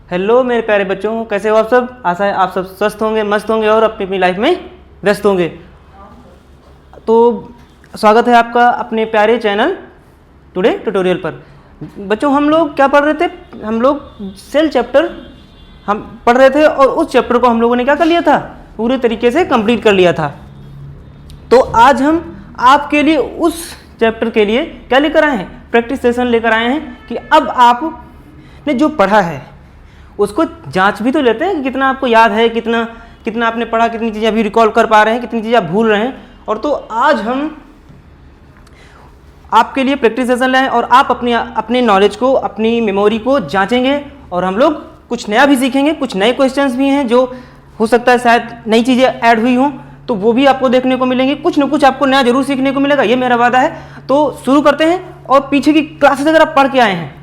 Hello मेरे प्यारे बच्चों, कैसे हो आप सब। आशा है आप सब स्वस्थ होंगे, मस्त होंगे और अपनी अपनी लाइफ में व्यस्त होंगे। तो स्वागत है आपका अपने प्यारे चैनल टुडे ट्यूटोरियल पर। बच्चों, हम लोग क्या पढ़ रहे थे? हम लोग सेल चैप्टर हम पढ़ रहे थे और उस चैप्टर को हम लोगों ने क्या कर लिया था, पूरे तरीके से कंप्लीट कर लिया था। तो आज हम आपके लिए उस चैप्टर के लिए क्या लेकर आए हैं? प्रैक्टिस सेशन लेकर आए हैं कि अब आपने जो पढ़ा है उसको जांच भी तो लेते हैं कि कितना आपको याद है, कितना कितना आपने पढ़ा, कितनी चीज़ें अभी रिकॉल कर पा रहे हैं, कितनी चीज़ें आप भूल रहे हैं। और तो आज हम आपके लिए प्रैक्टिस सेशन लाए और आप अपने नॉलेज को, अपनी मेमोरी को जांचेंगे और हम लोग कुछ नया भी सीखेंगे। कुछ नए क्वेश्चंस भी हैं जो हो सकता है शायद नई चीज़ें ऐड हुई हों, तो वो भी आपको देखने को मिलेंगे। कुछ न कुछ आपको नया जरूर सीखने को मिलेगा, ये मेरा वादा है। तो शुरू करते हैं। और पीछे की क्लासेस अगर आप पढ़ के आए हैं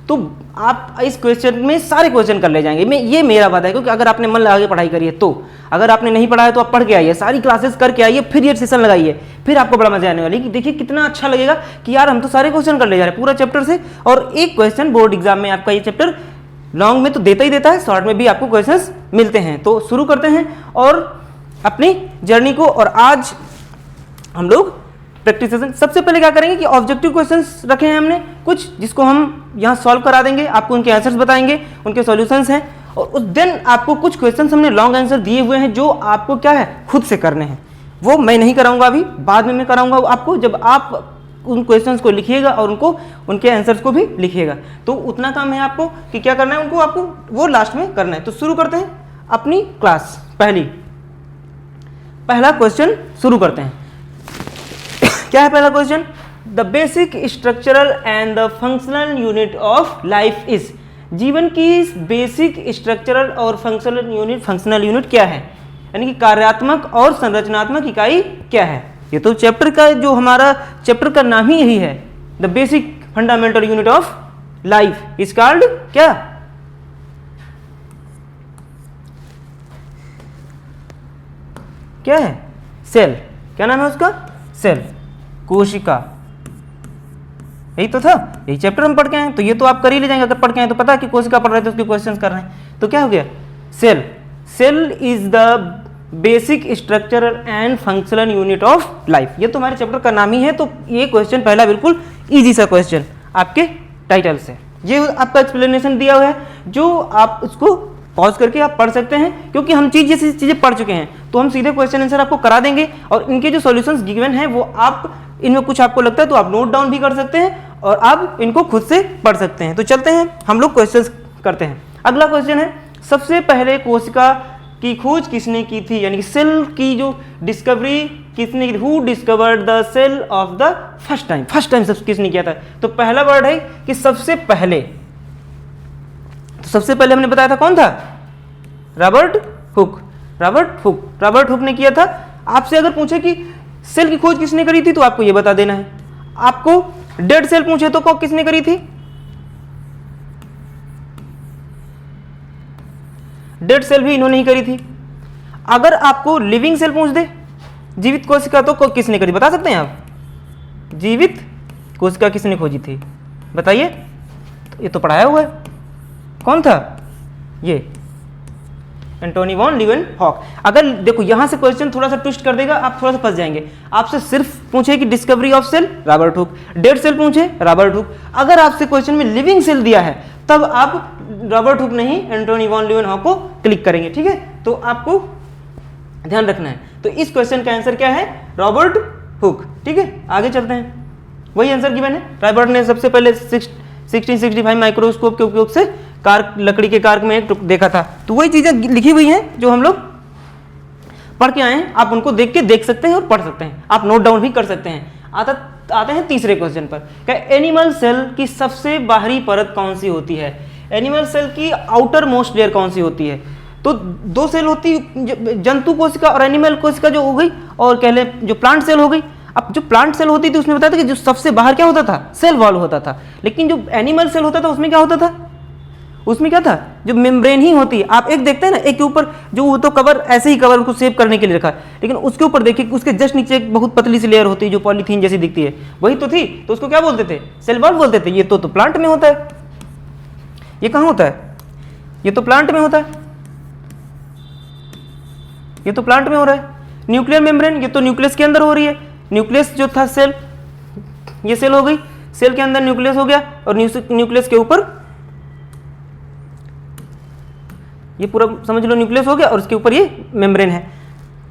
तो आप इस क्वेश्चन में सारे क्वेश्चन कर ले जाएंगे। ये मेरा वादा है, क्योंकि अगर आपने मन लगा के पढ़ाई करी है तो। अगर आपने नहीं पढ़ा है तो आप पढ़ के आइए, सारी क्लासेस करके आइए, फिर ये सेशन लगाइए, फिर आपको बड़ा मजा आने वाली है कि देखिए कितना अच्छा लगेगा कि यार हम तो सारे क्वेश्चन कर ले जा रहे हैं पूरा चैप्टर से। और एक क्वेश्चन बोर्ड एग्जाम में आपका ये चैप्टर लॉन्ग में तो देता ही देता है, शॉर्ट में भी आपको क्वेश्चंस मिलते हैं। तो शुरू करते हैं और अपनी जर्नी को। और आज हम लोग प्रैक्टिस सेशन सबसे पहले क्या करेंगे कि ऑब्जेक्टिव क्वेश्चंस रखे हैं हमने कुछ, जिसको हम यहाँ सॉल्व करा देंगे, आपको उनके आंसर्स बताएंगे, उनके सॉल्यूशंस हैं। और उस दिन आपको कुछ क्वेश्चंस हमने लॉन्ग आंसर दिए हुए हैं जो आपको क्या है, खुद से करने हैं। वो मैं नहीं कराऊंगा अभी, बाद में मैं कराऊंगा आपको, जब आप उन क्वेश्चंस को लिखिएगा और उनके आंसर्स को भी लिखिएगा। तो उतना काम है आपको कि क्या करना है, उनको आपको वो लास्ट में करना है। तो शुरू करते हैं अपनी क्लास। पहला क्वेश्चन शुरू करते हैं। क्या है पहला question? The basic structural and the functional unit of life is. जीवन की बेसिक स्ट्रक्चरल और फंक्शनल यूनिट क्या है, यानी कि कार्यात्मक और संरचनात्मक इकाई क्या है। ये तो चैप्टर का, जो हमारा चैप्टर का नाम ही यही है, the basic fundamental unit of life is called क्या? क्या है? सेल। क्या नाम है उसका? सेल, कोशिका। यही तो था, यही चैप्टर हम पढ़ के आए। तो ये तो आप कर ही ले जाएंगे, अगर पढ़ के आए तो पता है कि कोशिका पढ़ रहे थे, उसके क्वेश्चंस कर रहे हैं। तो क्या हो गया? Cell. Cell is the basic structural and functional unit of life. ये तो हमारे चैप्टर का नाम ही है। तो ये क्वेश्चन पहला बिल्कुल इजी सा क्वेश्चन आपके टाइटल से, ये आपका एक्सप्लेनेशन दिया हुआ है, जो आप उसको पॉज करके आप पढ़ सकते हैं, क्योंकि हम जैसी चीजें पढ़ चुके हैं तो हम सीधे क्वेश्चन आंसर आपको करा देंगे। और इनके जो सॉल्यूशंस गिवन हैं वो आप, इनमें कुछ आपको लगता है तो आप नोट डाउन भी कर सकते हैं और आप इनको खुद से पढ़ सकते हैं। तो चलते हैं, हम लोग क्वेश्चंस करते हैं। अगला क्वेश्चन है, सबसे पहले कोशिका की खोज किसने की थी, यानी कि सेल की जो डिस्कवरी किसने की? Who discovered the cell of the first time. First time सब किसने किया था? तो पहला वर्ड है कि सबसे पहले। तो सबसे पहले हमने बताया था कौन था? Robert Hooke. रॉबर्ट हुक ने किया था। आपसे अगर पूछे कि सेल की खोज किसने करी थी तो आपको यह बता देना है। आपको डेड सेल पूछे तो किसने करी थी? डेड सेल भी इन्होंने ही करी थी। अगर आपको लिविंग सेल पूछ दे, जीवित कोशिका, तो किसने करी? बता सकते हैं आप? जीवित कोशिका किसने खोजी थी बताइए? तो ये तो पढ़ाया हुआ है। कौन था ये? Antony von Leeuwenhoek. अगर देखो यहां से क्वेश्चन थोड़ा सा ट्विस्ट कर देगा, आप थोड़ा सा फंस जाएंगे। आपसे सिर्फ पूछे कि discovery of cell, Robert Hooke. Dead cell पूछे, रॉबर्ट हुक। अगर आपसे क्वेश्चन में लिविंग सेल दिया है तब आप रॉबर्ट हुक नहीं, एंटोनी वॉन लीवेनहॉक को क्लिक करेंगे। ठीक है, तो आपको ध्यान रखना है। तो इस क्वेश्चन का आंसर क्या है? Robert Hooke. ठीक है, आगे चलते हैं। वही आंसर गिवन है। रॉबर्ट ने सबसे पहले 1665 माइक्रोस्कोप के उपयोग से लकड़ी के कार्क में एक देखा था। तो वही चीजें लिखी हुई हैं जो हम लोग पढ़ के आए हैं। आप उनको देख के देख सकते हैं और पढ़ सकते हैं, आप नोट डाउन भी कर सकते हैं। आते हैं तीसरे क्वेश्चन पर। क्या एनिमल सेल की सबसे बाहरी परत कौन सी होती है? एनिमल सेल की आउटर मोस्ट लेयर कौन सी होती है? तो दो सेल होती, जंतु कोशिका और एनिमल कोशिका जो हो गई, और कह ले जो प्लांट सेल हो गई। अब जो प्लांट सेल होती थी उसमें बताया था कि जो सबसे बाहर क्या होता था? सेल वॉल होता था। लेकिन जो एनिमल सेल होता था उसमें क्या होता था? उसमें क्या था? जो मेम्ब्रेन ही होती है। आप एक देखते हैं ना, एक के ऊपर जो वो तो कवर ऐसे ही कवर उसको सेव करने के लिए रखा है, लेकिन उसके ऊपर देखिए उसके जस्ट नीचे एक बहुत पतली सी लेयर होती है जो पॉलीथीन जैसी दिखती है, वही तो थी। तो उसको क्या बोलते थे? सेल वॉल बोलते थे। ये तो प्लांट में होता है। ये कहाँ होता है? ये तो प्लांट में होता है, ये तो प्लांट में हो रहा है। न्यूक्लियर मेम्ब्रेन, ये तो न्यूक्लियस के अंदर हो रही है। न्यूक्लियस जो था सेल, ये सेल हो गई, सेल के अंदर न्यूक्लियस हो गया और न्यूक्लियस के ऊपर ये पूरा समझ लो न्यूक्लियस हो गया और उसके ऊपर ये मेम्ब्रेन है।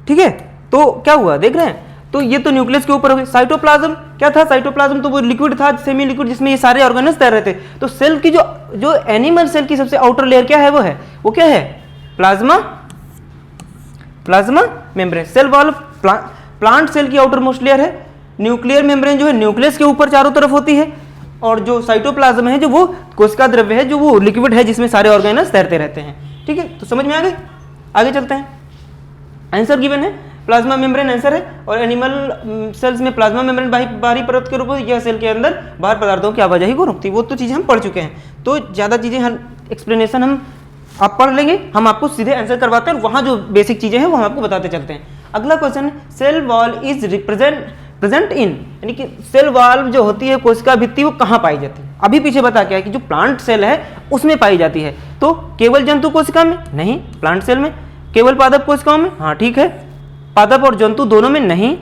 ठीक है, तो क्या हुआ देख रहे हैं, तो ये तो न्यूक्लियस के ऊपर हो गई। साइटोप्लाज्म क्या था, साइटोप्लाज्म तो वो लिक्विड था, सेमी लिक्विड, जिसमें ये सारे ऑर्गेनल्स तैर रहे थे। तो सेल की जो एनिमल सेल की सबसे आउटर लेयर क्या है, वो क्या है, plasma membrane. Cell wall plant cell की आउटर मोस्ट लेयर है। न्यूक्लियर मेम्ब्रेन जो है न्यूक्लियस के ऊपर चारों तरफ होती है, और जो साइटोप्लाज्म है जो वो कोशिका द्रव्य है, जो वो लिक्विड है जिसमें सारे ऑर्गेनल्स तैरते रहते हैं। ठीक है, तो समझ में आ गए, आगे चलते हैं। आंसर गिवन है, प्लाज्मा मेम्ब्रेन आंसर है। और एनिमल सेल्स में प्लाज्मा मेम्ब्रेन बाहरी परत के रूप में यह सेल के अंदर बाहर पदार्थों की आवाजाही को रोकती है। वो तो चीज़ें हम पढ़ चुके हैं, तो ज़्यादा चीज़ें हम एक्सप्लेनेशन हम आप पढ़ लेंगे, हम आपको सीधे आंसर करवाते हैं और वहाँ जो बेसिक चीज़ें हैं वो हम आपको बताते चलते हैं। अगला question, cell wall is present in, यानी कि सेल वॉल जो होती है कोशिका भित्ति, वो कहाँ पाई जाती है। अभी पीछे बता क्या है कि जो प्लांट सेल है उसमें पाई जाती है। तो केवल जंतु कोशिका में नहीं, प्लांट सेल में। केवल पादप कोशिकाओं में, हाँ ठीक है। पादप और जंतु दोनों में नहीं।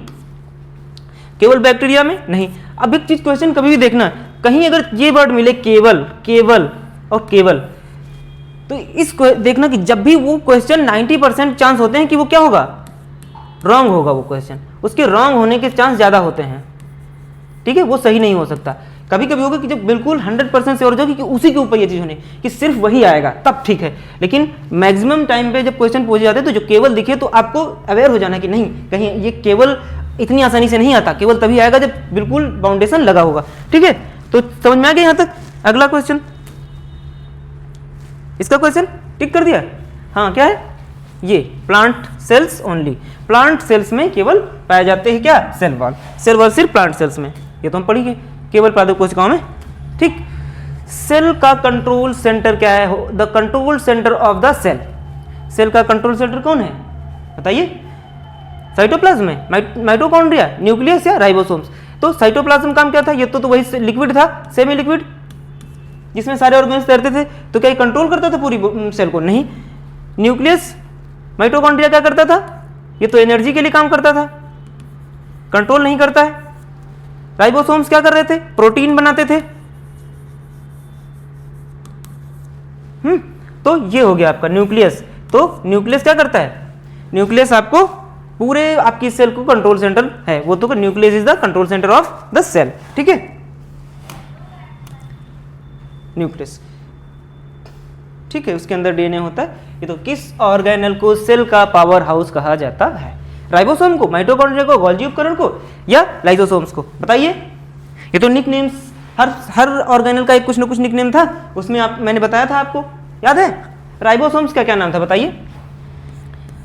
केवल बैक्टीरिया में नहीं। अब एक चीज क्वेश्चन कभी भी देखना, कहीं अगर ये वर्ड मिले केवल, केवल और केवल, तो इसको देखना कि जब भी वो क्वेश्चन 90% चांस होते हैं कि वो क्या होगा, रॉन्ग होगा वो क्वेश्चन, उसके रॉन्ग होने के चांस ज़्यादा होते हैं। ठीक है, वो सही नहीं हो सकता। कभी कभी होगा कि जब बिल्कुल 100% श्योर हो जाओगे कि उसी के ऊपर ये चीज़ होनी कि सिर्फ वही आएगा, तब ठीक है। लेकिन मैक्सिमम टाइम पे जब क्वेश्चन पूछे जाते हैं तो जो केवल दिखे तो आपको अवेयर हो जाना कि नहीं, कहीं ये केवल इतनी आसानी से नहीं आता, केवल तभी आएगा जब बिल्कुल बाउंडेशन लगा होगा। ठीक है, तो समझ में आ गया यहाँ तक। अगला क्वेश्चन, इसका क्वेश्चन टिक कर दिया, हाँ क्या है ये, plant cells only, plant cells में केवल पाए जाते हैं क्या, सेल वॉल। सेल वॉल सिर्फ प्लांट सेल्स में, ये तो हम पढ़ेंगे, केवल पादप कोशिकाओं में। ठीक, सेल का कंट्रोल सेंटर क्या है, the control centre of the cell. Cell का कंट्रोल सेंटर कौन है बताइए, साइटोप्लाज्म में, माइटोकॉन्ड्रिया, न्यूक्लियस या राइबोसोम्स। तो साइटोप्लाज्म काम क्या था, ये तो वही लिक्विड था, सेमी लिक्विड, जिसमें सारे ऑर्गेन्स तैरते थे। तो क्या ये कंट्रोल करता था पूरी सेल को, नहीं। न्यूक्लियस, माइटोकॉन्ड्रिया क्या करता था, ये तो एनर्जी के लिए काम करता था, कंट्रोल नहीं करता है। राइबोसोम्स क्या कर रहे थे, प्रोटीन बनाते थे। तो ये हो गया आपका न्यूक्लियस। तो न्यूक्लियस क्या करता है, न्यूक्लियस आपको पूरे आपकी सेल को कंट्रोल सेंटर है, वो तो nucleus is the control centre of the cell. ठीक है, न्यूक्लियस, ठीक है, उसके अंदर डीएनए होता है। ये तो किस ऑर्गेनल को सेल का पावर हाउस कहा जाता है, राइबोसोम को, माइटोकॉन्ड्रिया को, गोल्गी उपकरण को, या लाइसोसोम्स को, बताइए। ये तो निक नेम्स, हर ऑर्गेनल का एक कुछ न कुछ निक नेम था, उसमें मैंने बताया था आपको, याद है। राइबोसोम्स का क्या नाम था बताइए,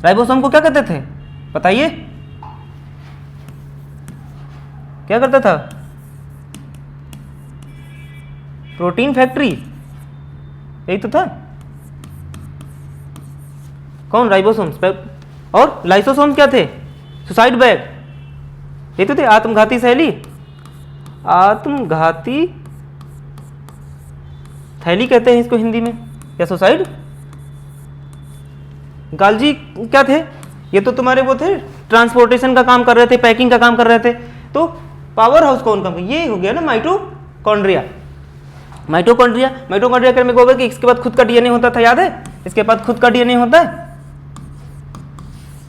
राइबोसोम को क्या कहते थे बताइए, क्या करता था, प्रोटीन फैक्ट्री, यही तो था। कौन, राइबोसोम्स। और लाइसोसोम्स क्या थे, सुसाइड बैग, ये तो थे, आत्मघाती शैली, आत्मघाती थैली कहते हैं इसको हिंदी में, या सुसाइड। गाल्जी क्या थे, ये तो तुम्हारे वो थे, ट्रांसपोर्टेशन का काम कर रहे थे, पैकिंग का काम कर रहे थे। तो पावर हाउस कौन काम, ये हो गया ना माइटोकॉन्ड्रिया। माइटोकॉन्ड्रिया कर मेरे को होगा कि इसके बाद खुद का डीएनए होता था, याद है, इसके बाद खुद का डीएनए होता है,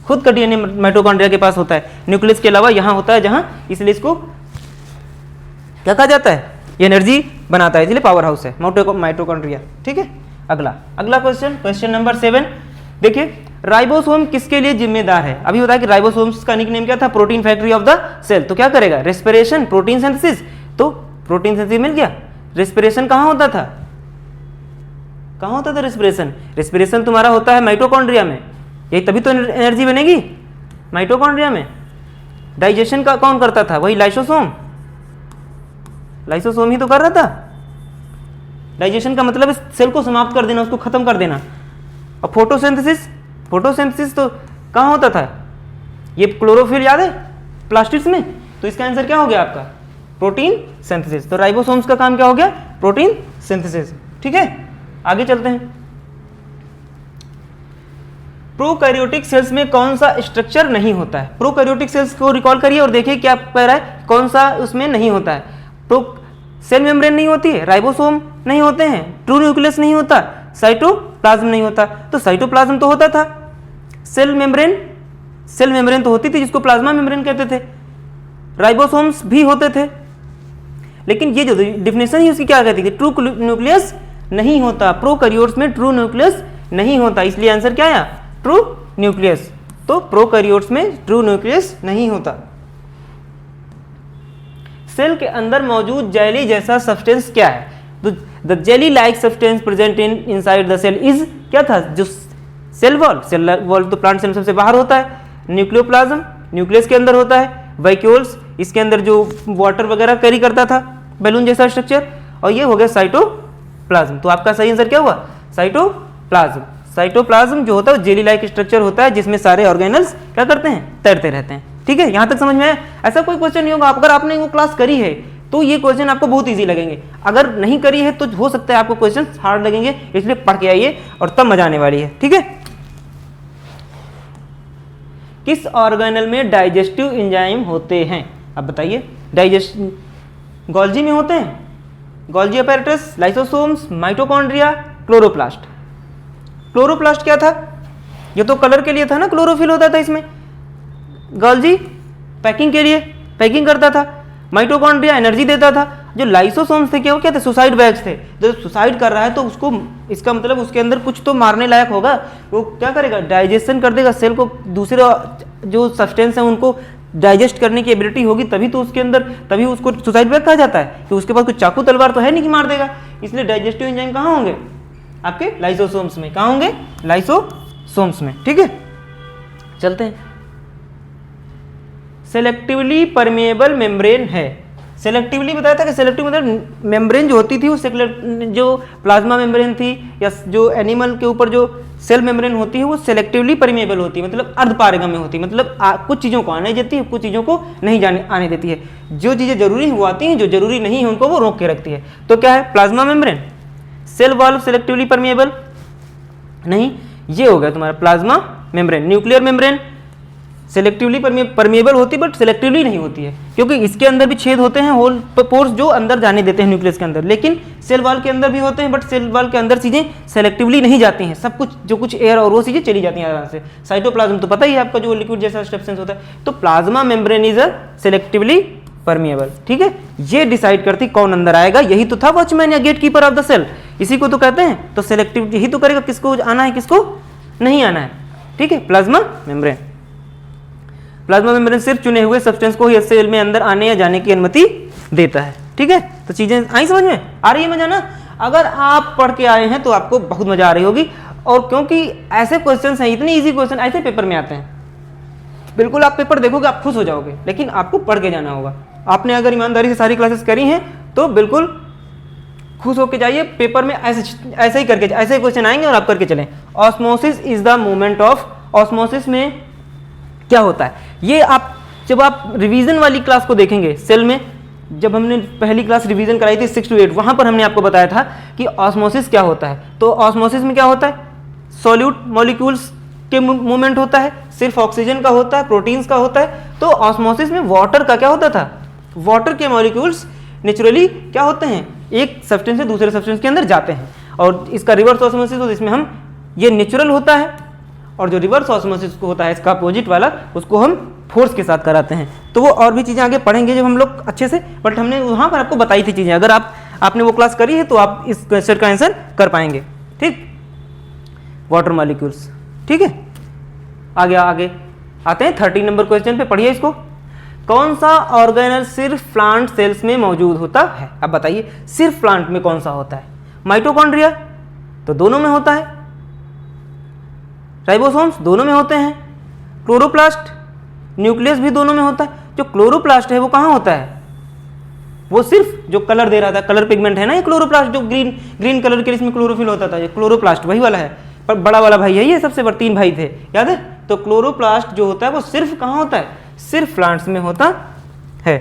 खुद का डीएनए माइटोकॉन्ड्रिया के पास होता है, न्यूक्लियस के अलावा यहाँ होता है जहाँ, इसलिए इसको क्या कहा जाता है, एनर्जी बनाता है, इसलिए पावर हाउस है माइटोकॉन्ड्रिया। ठीक है, अगला क्वेश्चन, क्वेश्चन नंबर 7 देखिए, राइबोसोम किसके लिए जिम्मेदार है। अभी बताया कि राइबोसोम्स का निकनेम क्या था, protein factory of the cell. तो क्या करेगा, रेस्पिरेशन, प्रोटीन सिंथेसिस। तो प्रोटीन सिंथेसिस मिल गया। रेस्पिरेशन कहाँ होता था, कहाँ होता था रेस्पिरेशन, रेस्पिरेशन तुम्हारा होता है माइटोकॉन्ड्रिया में, यही तभी तो एनर्जी बनेगी माइटोकॉन्ड्रिया में। डाइजेशन का कौन करता था, वही लाइसोसोम, लाइसोसोम ही तो कर रहा था। डाइजेशन का मतलब सेल को समाप्त कर देना, उसको खत्म कर देना। और फोटोसिंथेसिस, फोटोसिंथेसिस तो कहाँ होता था, ये क्लोरोफिल याद है प्लास्टिक्स में। तो इसका आंसर क्या हो गया आपका, प्रोटीन सिंथेसिस। तो राइबोसोम्स का काम क्या हो गया, प्रोटीन सिंथेसिस। ठीक है, आगे चलते हैं। प्रोकैरियोटिक सेल्स में कौन सा स्ट्रक्चर नहीं होता है? प्रोकैरियोटिक सेल्स को रिकॉल करिए और देखिए क्या कह रहा है, कौन सा उसमें नहीं होता है। सेल मेम्ब्रेन नहीं होती है, राइबोसोम नहीं होते हैं, ट्रू न्यूक्लियस नहीं होता, साइटोप्लाज्म नहीं होता। तो साइटोप्लाज्म तो होता था, सेल मेम्ब्रेन तो होती थी जिसको प्लाज्मा मेम्ब्रेन कहते थे, राइबोसोम्स भी होते थे, लेकिन ये जो डिफिनेशन है उसकी क्या कहती थी, ट्रू न्यूक्लियस नहीं होता। प्रोकैरियोट्स में ट्रू न्यूक्लियस नहीं होता, इसलिए आंसर क्या आया, ट्रू न्यूक्लियस। तो प्रोकैरियोट्स में ट्रू न्यूक्लियस नहीं होता। सेल के अंदर मौजूद जेली जैसा सब्सटेंस क्या है? तो the jelly like substance present inside the cell is क्या था, जो सेल वॉल तो प्लांट सेल सबसे बाहर होता है, न्यूक्लियोप्लाज्म न्यूक्लियस के अंदर होता है, वैक्यूल्स इसके अंदर जो वाटर वगैरह कैरी करता था, बैलून जैसा स्ट्रक्चर, और ये हो गया साइटोप्लाज्म। तो आपका सही आंसर क्या हुआ, साइटोप्लाज्म। साइटोप्लाज्म जो होता है जेली लाइक स्ट्रक्चर होता है जिसमें सारे ऑर्गेनल्स क्या करते हैं, तैरते रहते हैं। ठीक है, यहां तक समझ में आया? ऐसा कोई क्वेश्चन नहीं होगा, अगर आपने वो क्लास करी है तो ये क्वेश्चन आपको बहुत इजी लगेंगे, अगर नहीं करी है तो हो सकता है आपको क्वेश्चन हार्ड लगेंगे, इसलिए पढ़ के आइए और तब मजा आने वाली है। ठीक है, किस ऑर्गेनल में डाइजेस्टिव एंजाइम होते हैं? अब बताइए, गोल्जी में होते हैं, Golgi apparatus, lysosomes, mitochondria, chloroplast. Chloroplast क्या था, ये तो कलर के लिए था ना, क्लोरोफिल होता था इसमें। गोल्जी पैकिंग के लिए पैकिंग करता था, माइटोकॉन्ड्रिया एनर्जी देता था, जो लाइसोसोम्स थे क्या वो क्या थे, सुसाइड बैग्स थे। जो सुसाइड कर रहा है तो उसको, इसका मतलब उसके अंदर कुछ तो मारने लायक होगा, वो क्या करेगा, डाइजेशन कर देगा, सेल को दूसरे जो सब्सटेंस है उनको डाइजेस्ट करने की एबिलिटी होगी, तभी तो उसके अंदर, तभी उसको सुसाइड बैग कहा जाता है कि उसके पास कुछ चाकू तलवार तो है नहीं कि मार देगा। इसलिए डाइजेस्टिव एंजाइम कहाँ होंगे, आपके लाइसोसोम्स में। कहाँ होंगे, लाइसोसोम्स में। ठीक है, चलते हैं। सेलेक्टिवली परमेएबल मेम्ब्रेन है, सेलेक्टिवली बताया था कि सेलेक्टिव मतलब मेम्ब्रेन जो होती थी वो जो प्लाज्मा मेम्ब्रेन थी या जो एनिमल के ऊपर जो सेल मेम्ब्रेन होती है वो सेलेक्टिवली परमेएबल होती है, मतलब अर्धपारगम्य होती है, मतलब कुछ चीज़ों को आने देती है, कुछ चीज़ों को नहीं आने देती है। जो चीज़ें जरूरी हैं वो आती हैं, जो जरूरी नहीं है उनको वो रोक के रखती है। तो क्या है, plasma membrane. Cell wall selectively permeable नहीं, ये हो गया तुम्हारा plasma membrane. Nuclear membrane selectively permeable होती है बट सेलेक्टिवली नहीं होती है, क्योंकि इसके अंदर भी छेद होते हैं, होल पोर्स जो अंदर जाने देते हैं न्यूक्लियस के अंदर, लेकिन सेल वॉल के अंदर भी होते हैं बट सेल वॉल के अंदर चीजें सेलेक्टिवली नहीं जाती हैं, सब कुछ जो कुछ एयर और वो चीजें चली जाती हैं आराम से। साइटोप्लाज्म तो पता ही है आपका, जो लिक्विड जैसा सब्सटेंस होता है। तो plasma membrane is a selectively permeable. ठीक है, ये डिसाइड करती कौन अंदर आएगा, यही तो था वॉचमैन या gatekeeper of the cell, इसी को तो कहते हैं। तो सेलेक्टिव यही तो करेगा किसको आना है किसको नहीं आना है। ठीक है, प्लाज्मा मेम्ब्रेन। प्लाज्मा मेम्ब्रेन सिर्फ चुने हुए सब्सटेंस को ही सेल में अंदर आने या जाने की अनुमति देता है। ठीक है, तो चीजें आई समझ में, आ रही है मजा ना? अगर आप पढ़ के आए हैं तो आपको बहुत मजा आ रही होगी, और क्योंकि ऐसे क्वेश्चंस हैं, इतने इजी क्वेश्चन ऐसे पेपर में आते हैं, बिल्कुल आप पेपर देखोगे आप खुश हो जाओगे, लेकिन आपको पढ़ के जाना होगा। आपने अगर ईमानदारी से सारी क्लासेस करी हैं तो बिल्कुल खुश होकर जाइए, पेपर में ऐसे ही करके ऐसे क्वेश्चन आएंगे और आप करके चलें। Osmosis is the movement of, osmosis में क्या होता है, ये आप जब आप रिवीजन वाली क्लास को देखेंगे सेल में, जब हमने पहली क्लास रिवीजन कराई थी 6 to 8, वहां पर हमने आपको बताया था कि ऑस्मोसिस क्या होता है। तो ऑस्मोसिस में क्या होता है, सॉल्यूट मॉलिक्यूल्स के मूवमेंट होता है, सिर्फ ऑक्सीजन का होता है, प्रोटीन्स का होता है। तो ऑस्मोसिस में वाटर का क्या होता था, वाटर के मॉलिक्यूल्स नेचुरली क्या होते हैं, एक सब्सटेंस से दूसरे सब्सटेंस के अंदर जाते हैं। और इसका रिवर्स ऑस्मोसिस हो, इसमें हम ये नेचुरल होता है, और जो रिवर्स ऑस्मोसिस होता है इसका अपोजिट वाला, उसको हम फोर्स के साथ कराते हैं। तो वो और भी चीज़ें आगे पढ़ेंगे जब हम लोग अच्छे से, बट हमने वहाँ पर आपको बताई थी चीज़ें, अगर आपने वो क्लास करी है तो आप इस क्वेश्चन का आंसर कर पाएंगे। ठीक, वाटर मॉलिक्यूल्स। ठीक है, आगे आते हैं 13 नंबर क्वेश्चन पे, पढ़िए इसको। कौन सा ऑर्गेनल सिर्फ प्लांट सेल्स में मौजूद होता है? अब बताइए सिर्फ प्लांट में कौन सा होता है? माइटोकॉन्ड्रिया तो दोनों में होता है, राइबोसोम्स दोनों में होते हैं, क्लोरोप्लास्ट न्यूक्लियस भी दोनों में होता है। जो क्लोरोप्लास्ट है वो कहाँ होता है, वो सिर्फ जो कलर दे रहा था, कलर पिगमेंट है ना ये क्लोरोप्लास्ट, जो ग्रीन कलर के इसमें क्लोरोफिल होता था, ये क्लोरोप्लास्ट वही वाला है, पर बड़ा वाला भाई है ये, सबसे बड़े 3 भाई थे, याद है? तो क्लोरोप्लास्ट जो होता है वो सिर्फ कहाँ होता है, सिर्फ प्लांट्स में होता है।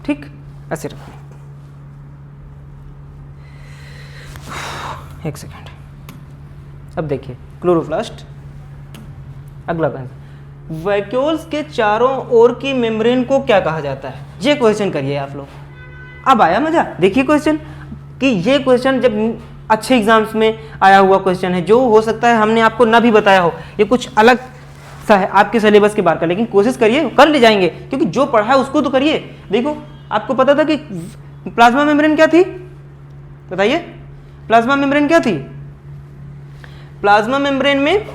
ठीक, ऐसे रखो। एक सेकेंड, अब देखिए क्लोरोप्लास्ट। अगला क्वेश्चन, वैक्यूल्स के चारों ओर की मेम्ब्रेन को क्या कहा जाता है? ये क्वेश्चन करिए आप लोग। अब आया मजा? देखिए क्वेश्चन कि ये क्वेश्चन जब अच्छे एग्जाम्स में आया हुआ क्वेश्चन है, जो हो सकता है हमने आपको ना भी बताया हो, ये कुछ अलग सा है आपके सिलेबस के बाहर का, लेकिन कोशिश करिए, कर ले जाएंगे, क्योंकि जो पढ़ा है उसको तो करिए। देखो आपको पता था कि प्लाज्मा मेम्ब्रेन क्या थी? बताइए, प्लाज्मा मेम्ब्रेन क्या थी? प्लाज्मा मेम्ब्रेन में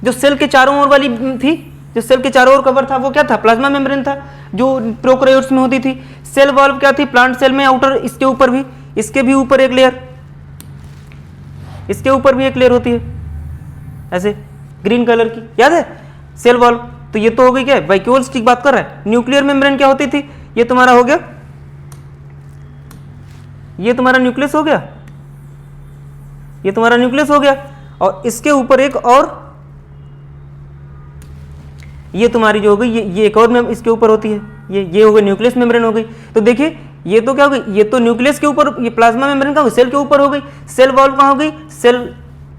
जो सेल के चारों ओर वाली थी, जो सेल के चारों ओर कवर था, वो क्या था? प्लाज्मा मेम्ब्रेन था, जो प्रोकैरियोट्स में होती थी। सेल वॉल्व क्या थी? प्लांट सेल में आउटर, इसके ऊपर भी, इसके भी ऊपर एक लेयर, इसके ऊपर भी एक लेयर होती है ऐसे ग्रीन कलर की, याद है? Cell wall. तो ये तो हो गई क्या, वैक्यूल्स की बात कर रहा है। न्यूक्लियर मेम्ब्रेन क्या होती थी? ये तुम्हारा हो गया, ये तुम्हारा न्यूक्लियस हो गया, ये तुम्हारा न्यूक्लियस हो गया, और इसके ऊपर एक और, ये तुम्हारी जो हो गई, ये एक और में इसके ऊपर होती है, ये हो गई न्यूक्लियस मेम्ब्रेन हो गई। तो देखिए ये तो क्या हो गई, ये तो न्यूक्लियस के ऊपर, ये प्लाज्मा मेम्ब्रेन कहाँ हो गई? सेल के ऊपर हो गई। सेल वॉल्व कहाँ हो गई? सेल,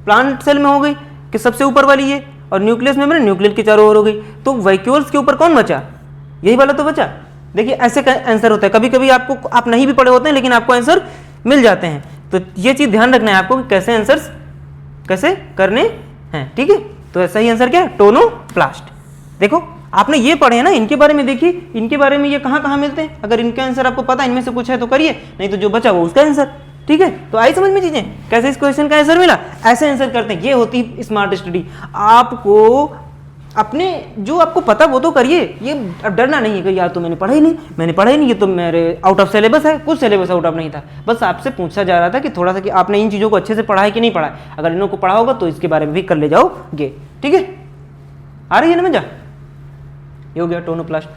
प्लांट सेल में हो गई कि सबसे ऊपर वाली ये, और न्यूक्लियस मेम्ब्रेन न्यूक्लियस के चारों ओर हो गई। तो वैक्यूल्स के ऊपर कौन बचा? यही वाला तो बचा। देखिए ऐसे का आंसर होता है, कभी कभी आपको, आप नहीं भी पढ़े होते हैं लेकिन आपको आंसर मिल जाते हैं। तो ये चीज ध्यान रखना है आपको कि कैसे आंसर्स कैसे करने हैं, ठीक है? तो सही आंसर क्या है? टोनोप्लास्ट। देखो आपने ये पढ़े हैं ना, इनके बारे में देखिए, इनके बारे में ये कहाँ कहाँ मिलते हैं। अगर इनका आंसर आपको पता है, इनमें से कुछ है तो करिए, नहीं तो जो बचा वो उसका आंसर, ठीक है? तो आई समझ में चीजें, कैसे इस क्वेश्चन का आंसर मिला, ऐसे आंसर करते हैं। ये होती है स्मार्ट स्टडी। आपको अपने जो आपको पता वो तो करिए, ये अब डरना नहीं है कि यार तो मैंने पढ़ा ही नहीं, ये तो मेरे आउट ऑफ सिलेबस है। कुछ सिलेबस आउट ऑफ नहीं था, बस आपसे पूछा जा रहा था कि थोड़ा सा कि आपने इन चीज़ों को अच्छे से पढ़ा है कि नहीं पढ़ा है। अगर इनको पढ़ा होगा तो इसके बारे में भी कर ले जाओगे, ठीक है? आ रही है ना मजा? ये हो गया टोनोप्लास्ट।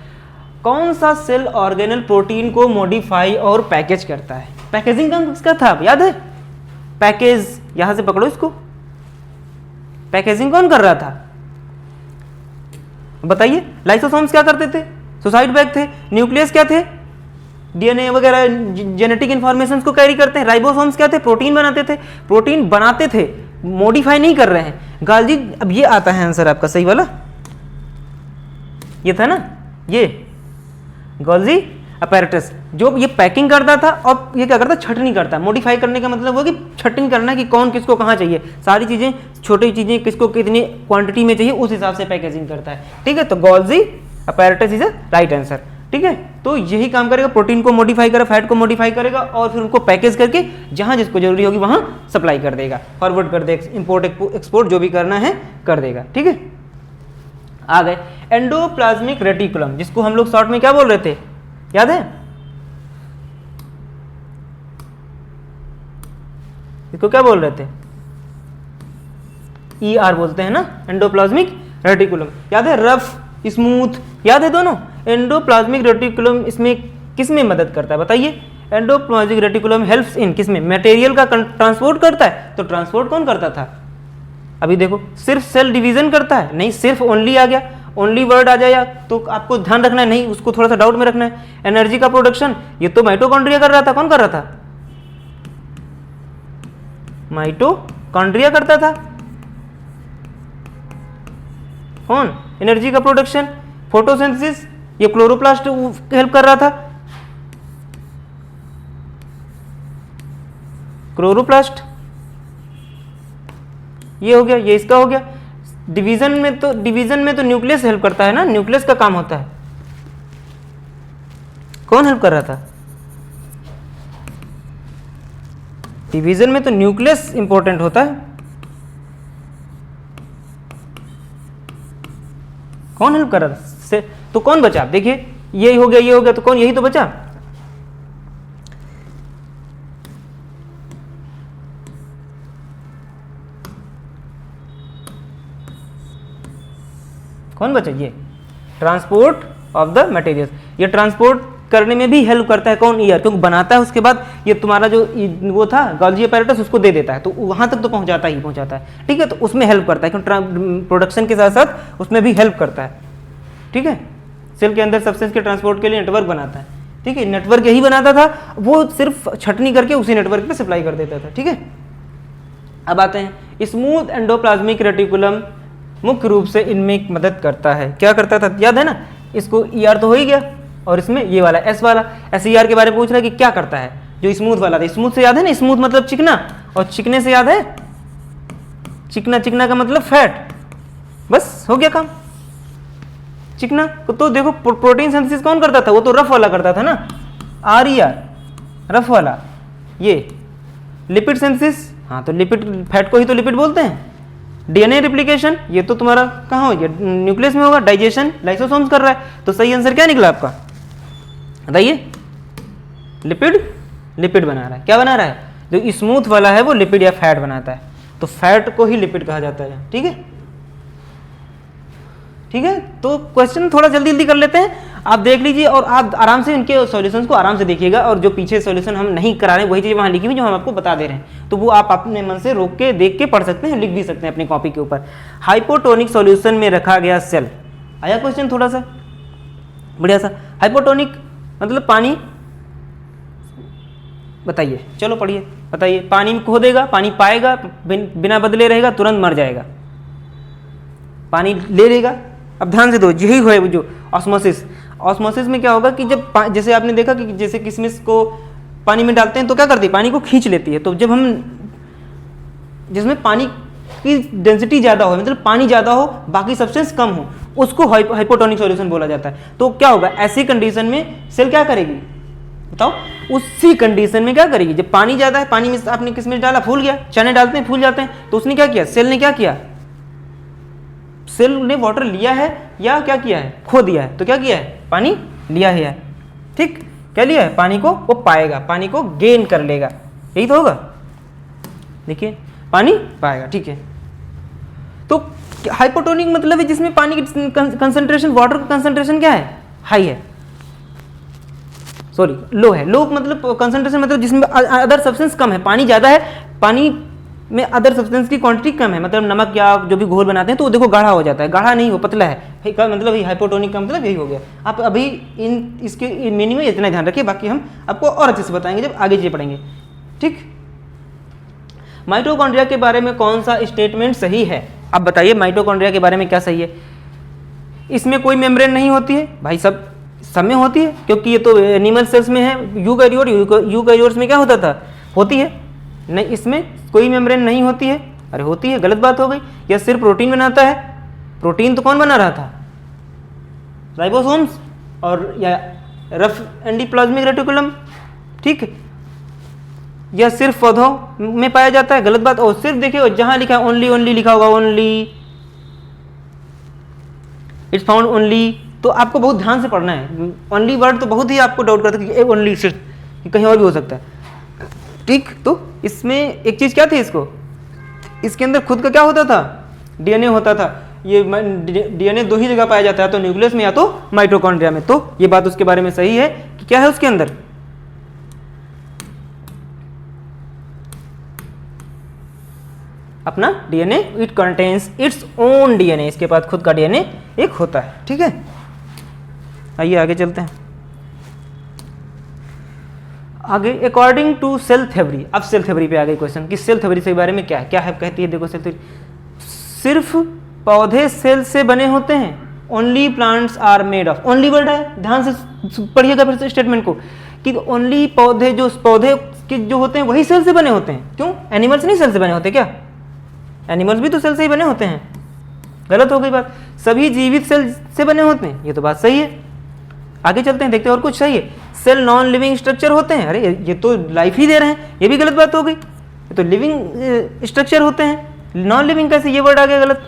कौन सा सेल ऑर्गेनल प्रोटीन को मॉडिफाई और पैकेज करता है? पैकेजिंग का किसका था याद है? पैकेज, यहां से पकड़ो इसको, पैकेजिंग कौन कर रहा था बताइए? लाइसोसोम्स क्या करते थे? सुसाइड बैग थे। न्यूक्लियस क्या थे? डीएनए वगैरह जेनेटिक इंफॉर्मेशन को कैरी करते हैं। राइबोसोम्स क्या थे? प्रोटीन बनाते थे। प्रोटीन बनाते थे, मॉडिफाई नहीं कर रहे हैं। गालजी, अब ये आता है आंसर आपका सही वाला, ये था ना, ये गोल्जी अपैरेटस, जो ये पैकिंग करता था और ये क्या करता? छटनी करता है। मॉडिफाई करने का मतलब वो कि छटनी करना कि कौन किसको कहाँ चाहिए, सारी चीजें, छोटी चीजें किसको कितनी क्वांटिटी में चाहिए उस हिसाब से पैकेजिंग करता है, ठीक है? तो Golgi apparatus is a right answer, ठीक है? तो यही काम करेगा, प्रोटीन को मॉडिफाई करेगा, फैट को मॉडिफाई करेगा और फिर उनको पैकेज करके जहां जिसको जरूरी होगी वहां सप्लाई कर देगा, फॉरवर्ड कर देगा, इंपोर्ट एक्सपोर्ट जो भी करना है कर देगा, ठीक है? आ गए एंडोप्लाज्मिक रेटिकुलम, जिसको हम लोग शॉर्ट में क्या बोल रहे थे याद है? इसको क्या बोल रहे थे? ER बोलते हैं ना, एंडोप्लाज्मिक रेटिकुलम, याद है? रफ स्मूथ, याद है दोनों? एंडोप्लाज्मिक रेटिकुलम इसमें किस में मदद करता है बताइए? एंडोप्लाज्मिक रेटिकुलम हेल्प्स इन किस में? मटेरियल का ट्रांसपोर्ट करता है। तो ट्रांसपोर्ट कौन करता था? अभी देखो, सिर्फ सेल डिवीजन करता है नहीं, सिर्फ ओनली आ गया, ओनली वर्ड आ जाएगा तो आपको ध्यान रखना है, नहीं उसको थोड़ा सा डाउट में रखना है। एनर्जी का प्रोडक्शन, ये तो माइटोकॉन्ड्रिया कर रहा था। कौन कर रहा था? माइटोकॉन्ड्रिया करता था। कौन? एनर्जी का प्रोडक्शन, फोटोसिंथेसिस, ये क्लोरोप्लास्ट हेल्प कर रहा था, क्लोरोप्लास्ट। ये हो गया, ये इसका हो गया। डिवीजन में तो न्यूक्लियस हेल्प करता है ना, न्यूक्लियस का काम होता है। कौन हेल्प कर रहा था? डिवीजन में तो न्यूक्लियस इंपॉर्टेंट होता है। कौन हेल्प कर रहा था? तो कौन बचा? देखिए ये हो गया, ये हो गया, तो कौन? यही तो बचा। कौन बचा? ये ट्रांसपोर्ट ऑफ द मटेरियल्स, ये ट्रांसपोर्ट करने में भी हेल्प करता है। कौन? ईयर, क्योंकि बनाता है उसके बाद ये तुम्हारा जो वो था गोल्जी अपैरेटस उसको दे देता है, तो वहां तक तो पहुंचाता है, ठीक है? तो उसमें हेल्प करता है, क्योंकि प्रोडक्शन के साथ साथ उसमें भी हेल्प करता है, ठीक है? सेल के अंदर सब्सटेंस के ट्रांसपोर्ट के लिए नेटवर्क बनाता है, ठीक है? नेटवर्क यही बनाता था, वो सिर्फ छटनी करके उसी नेटवर्क पे सप्लाई कर देता था, ठीक है? अब आते हैं स्मूथ एंडोप्लाज्मिक रेटिकुलम मुख्य रूप से इनमें मदद करता है। क्या करता था याद है ना, इसको ER तो हो ही गया, और इसमें ये वाला S वाला SER के बारे में पूछ रहा है कि क्या करता है। जो स्मूथ वाला था, स्मूथ से याद है ना, स्मूथ मतलब चिकना, और चिकने से याद है चिकना, चिकना का मतलब फैट, बस हो गया काम। चिकना तो देखो प्रोटीन सिंथेसिस कौन करता था, वो तो रफ वाला करता था ना, RER रफ वाला। ये लिपिड सिंथेसिस, हाँ तो लिपिड, फैट को ही तो लिपिड बोलते हैं। DNA रिप्लिकेशन, ये तो तुम्हारा कहाँ हो गया, न्यूक्लियस में होगा। डाइजेशन लाइसोसोम्स कर रहा है, तो सही आंसर क्या निकला आपका, बताइए। लिपिड, लिपिड बना रहा है। क्या बना रहा है, जो स्मूथ वाला है वो लिपिड या फैट बनाता है, तो फैट को ही लिपिड कहा जाता है। ठीक है, ठीक है। तो क्वेश्चन थोड़ा जल्दी जल्दी कर लेते हैं, आप देख लीजिए और आप आराम से इनके सॉल्यूशंस को आराम से देखिएगा, और जो पीछे सॉल्यूशन हम नहीं करा रहे हैं वही चीज़ वहाँ लिखी हुई जो हम आपको बता दे रहे हैं, तो वो आप अपने मन से रोक के देख के पढ़ सकते हैं, लिख भी सकते हैं अपनी कॉपी के ऊपर। हाइपोटोनिक सॉल्यूशन में रखा गया सेल, आया क्वेश्चन थोड़ा सा बढ़िया सा। हाइपोटोनिक मतलब पानी, बताइए, चलो पढ़िए, बताइए। पानी में खोदेगा, पानी पाएगा, बिना बदले रहेगा, तुरंत मर जाएगा। पानी ले लेगा, अब ध्यान से दो, यही है जो ऑस्मोसिस। ऑस्मोसिस में क्या होगा कि जब जैसे आपने देखा कि जैसे किशमिश को पानी में डालते हैं तो क्या करती है, पानी को खींच लेती है। तो जब हम, जिसमें पानी की डेंसिटी ज़्यादा हो, मतलब पानी ज़्यादा हो बाकी सब्सटेंस कम हो, उसको हाइपोटोनिक सॉल्यूशन बोला जाता है। तो क्या होगा, ऐसी कंडीशन में सेल क्या करेगी, बताओ। उसी कंडीशन में क्या करेगी, जब पानी ज़्यादा है, पानी में आपने किशमिश डाला, फूल गया, चने डालते हैं फूल जाते हैं, तो उसने क्या किया, सेल ने क्या किया, सेल ने वाटर लिया है या क्या किया है, खो दिया है। तो क्या किया है, पानी लिया है, ठीक, क्या लिया है, पानी को वो पाएगा, पानी को गेन कर लेगा, यही तो होगा। देखिए पानी पाएगा, ठीक है। तो हाइपोटोनिक मतलब है जिसमें पानी की कंसंट्रेशन, वाटर का कंसंट्रेशन क्या है, हाई है, सॉरी लो है। लो मतलब कंसंट्रेशन मतलब जिसमें अदर सब्सटेंस कम है, पानी ज्यादा है, पानी में अदर सब्सटेंस की क्वांटिटी कम है, मतलब नमक या जो भी घोल बनाते हैं तो वो देखो गाढ़ा हो जाता है, गाढ़ा नहीं हो पतला है, मतलब हाइपोटोनिक का मतलब यही हो गया। आप अभी इसके मीनिंग में इतना ध्यान रखिए, बाकी हम आपको और अच्छे से बताएंगे जब आगे चीजें पढ़ेंगे, ठीक। माइटोकॉन्ड्रिया के बारे में कौन सा स्टेटमेंट सही है, आप बताइए। माइटोकॉन्ड्रिया के बारे में क्या सही है, इसमें कोई मेम्ब्रेन नहीं होती है भाई, सब में होती है, क्योंकि ये तो एनिमल सेल्स में है। यूकैरियोट्स में क्या होता था, होती है नहीं, इसमें कोई मेम्ब्रेन नहीं होती है। अरे होती है, गलत बात हो गई। यह सिर्फ प्रोटीन बनाता है, प्रोटीन तो कौन बना रहा था, राइबोसोम्स और या रफ एंडोप्लाज्मिक रेटिकुलम, ठीक। यह सिर्फ पौधों में पाया जाता है, गलत बात। और सिर्फ देखिए जहां लिखा है ओनली, ओनली लिखा होगा, ओनली इट्स फाउंड ओनली, तो आपको बहुत ध्यान से पढ़ना है। ओनली वर्ड तो बहुत ही आपको डाउट करता है कि ओनली सिर्फ कहीं और भी हो सकता है, ठीक। तो इसमें एक चीज क्या थी, इसके अंदर खुद का क्या होता था, DNA होता था। ये DNA दो ही जगह पाया जाता है, तो न्यूक्लियस में या तो माइटोकॉन्ड्रिया में। तो ये बात उसके बारे में सही है कि क्या है उसके अंदर, अपना DNA, it contains its own DNA, इसके पास खुद का DNA एक होता है, ठीक है। आइए आगे चलते हैं आगे। अकॉर्डिंग टू सेल थ्योरी, अब सेल थ्योरी पे आ गई क्वेश्चन कि सेल थ्योरी के बारे में क्या है, क्या है कहती है, देखो सेल थ्योरी, सिर्फ पौधे सेल से बने होते हैं, only plants are made of, only word है, ध्यान से पढ़िएगा फिर से स्टेटमेंट को, कि ओनली पौधे, जो पौधे के जो होते हैं वही सेल से बने होते हैं। क्यों, एनिमल्स नहीं सेल से बने होते क्या, एनिमल्स भी तो सेल से ही बने होते हैं, गलत हो गई बात। सभी जीवित सेल से बने होते हैं, ये तो बात सही है। आगे चलते हैं, देखते हैं और कुछ सही है। सेल नॉन लिविंग स्ट्रक्चर होते हैं, अरे ये तो लाइफ ही दे रहे हैं, ये भी गलत बात हो गई। ये तो लिविंग स्ट्रक्चर होते हैं, नॉन लिविंग कैसे, ये वर्ड आ गया गलत।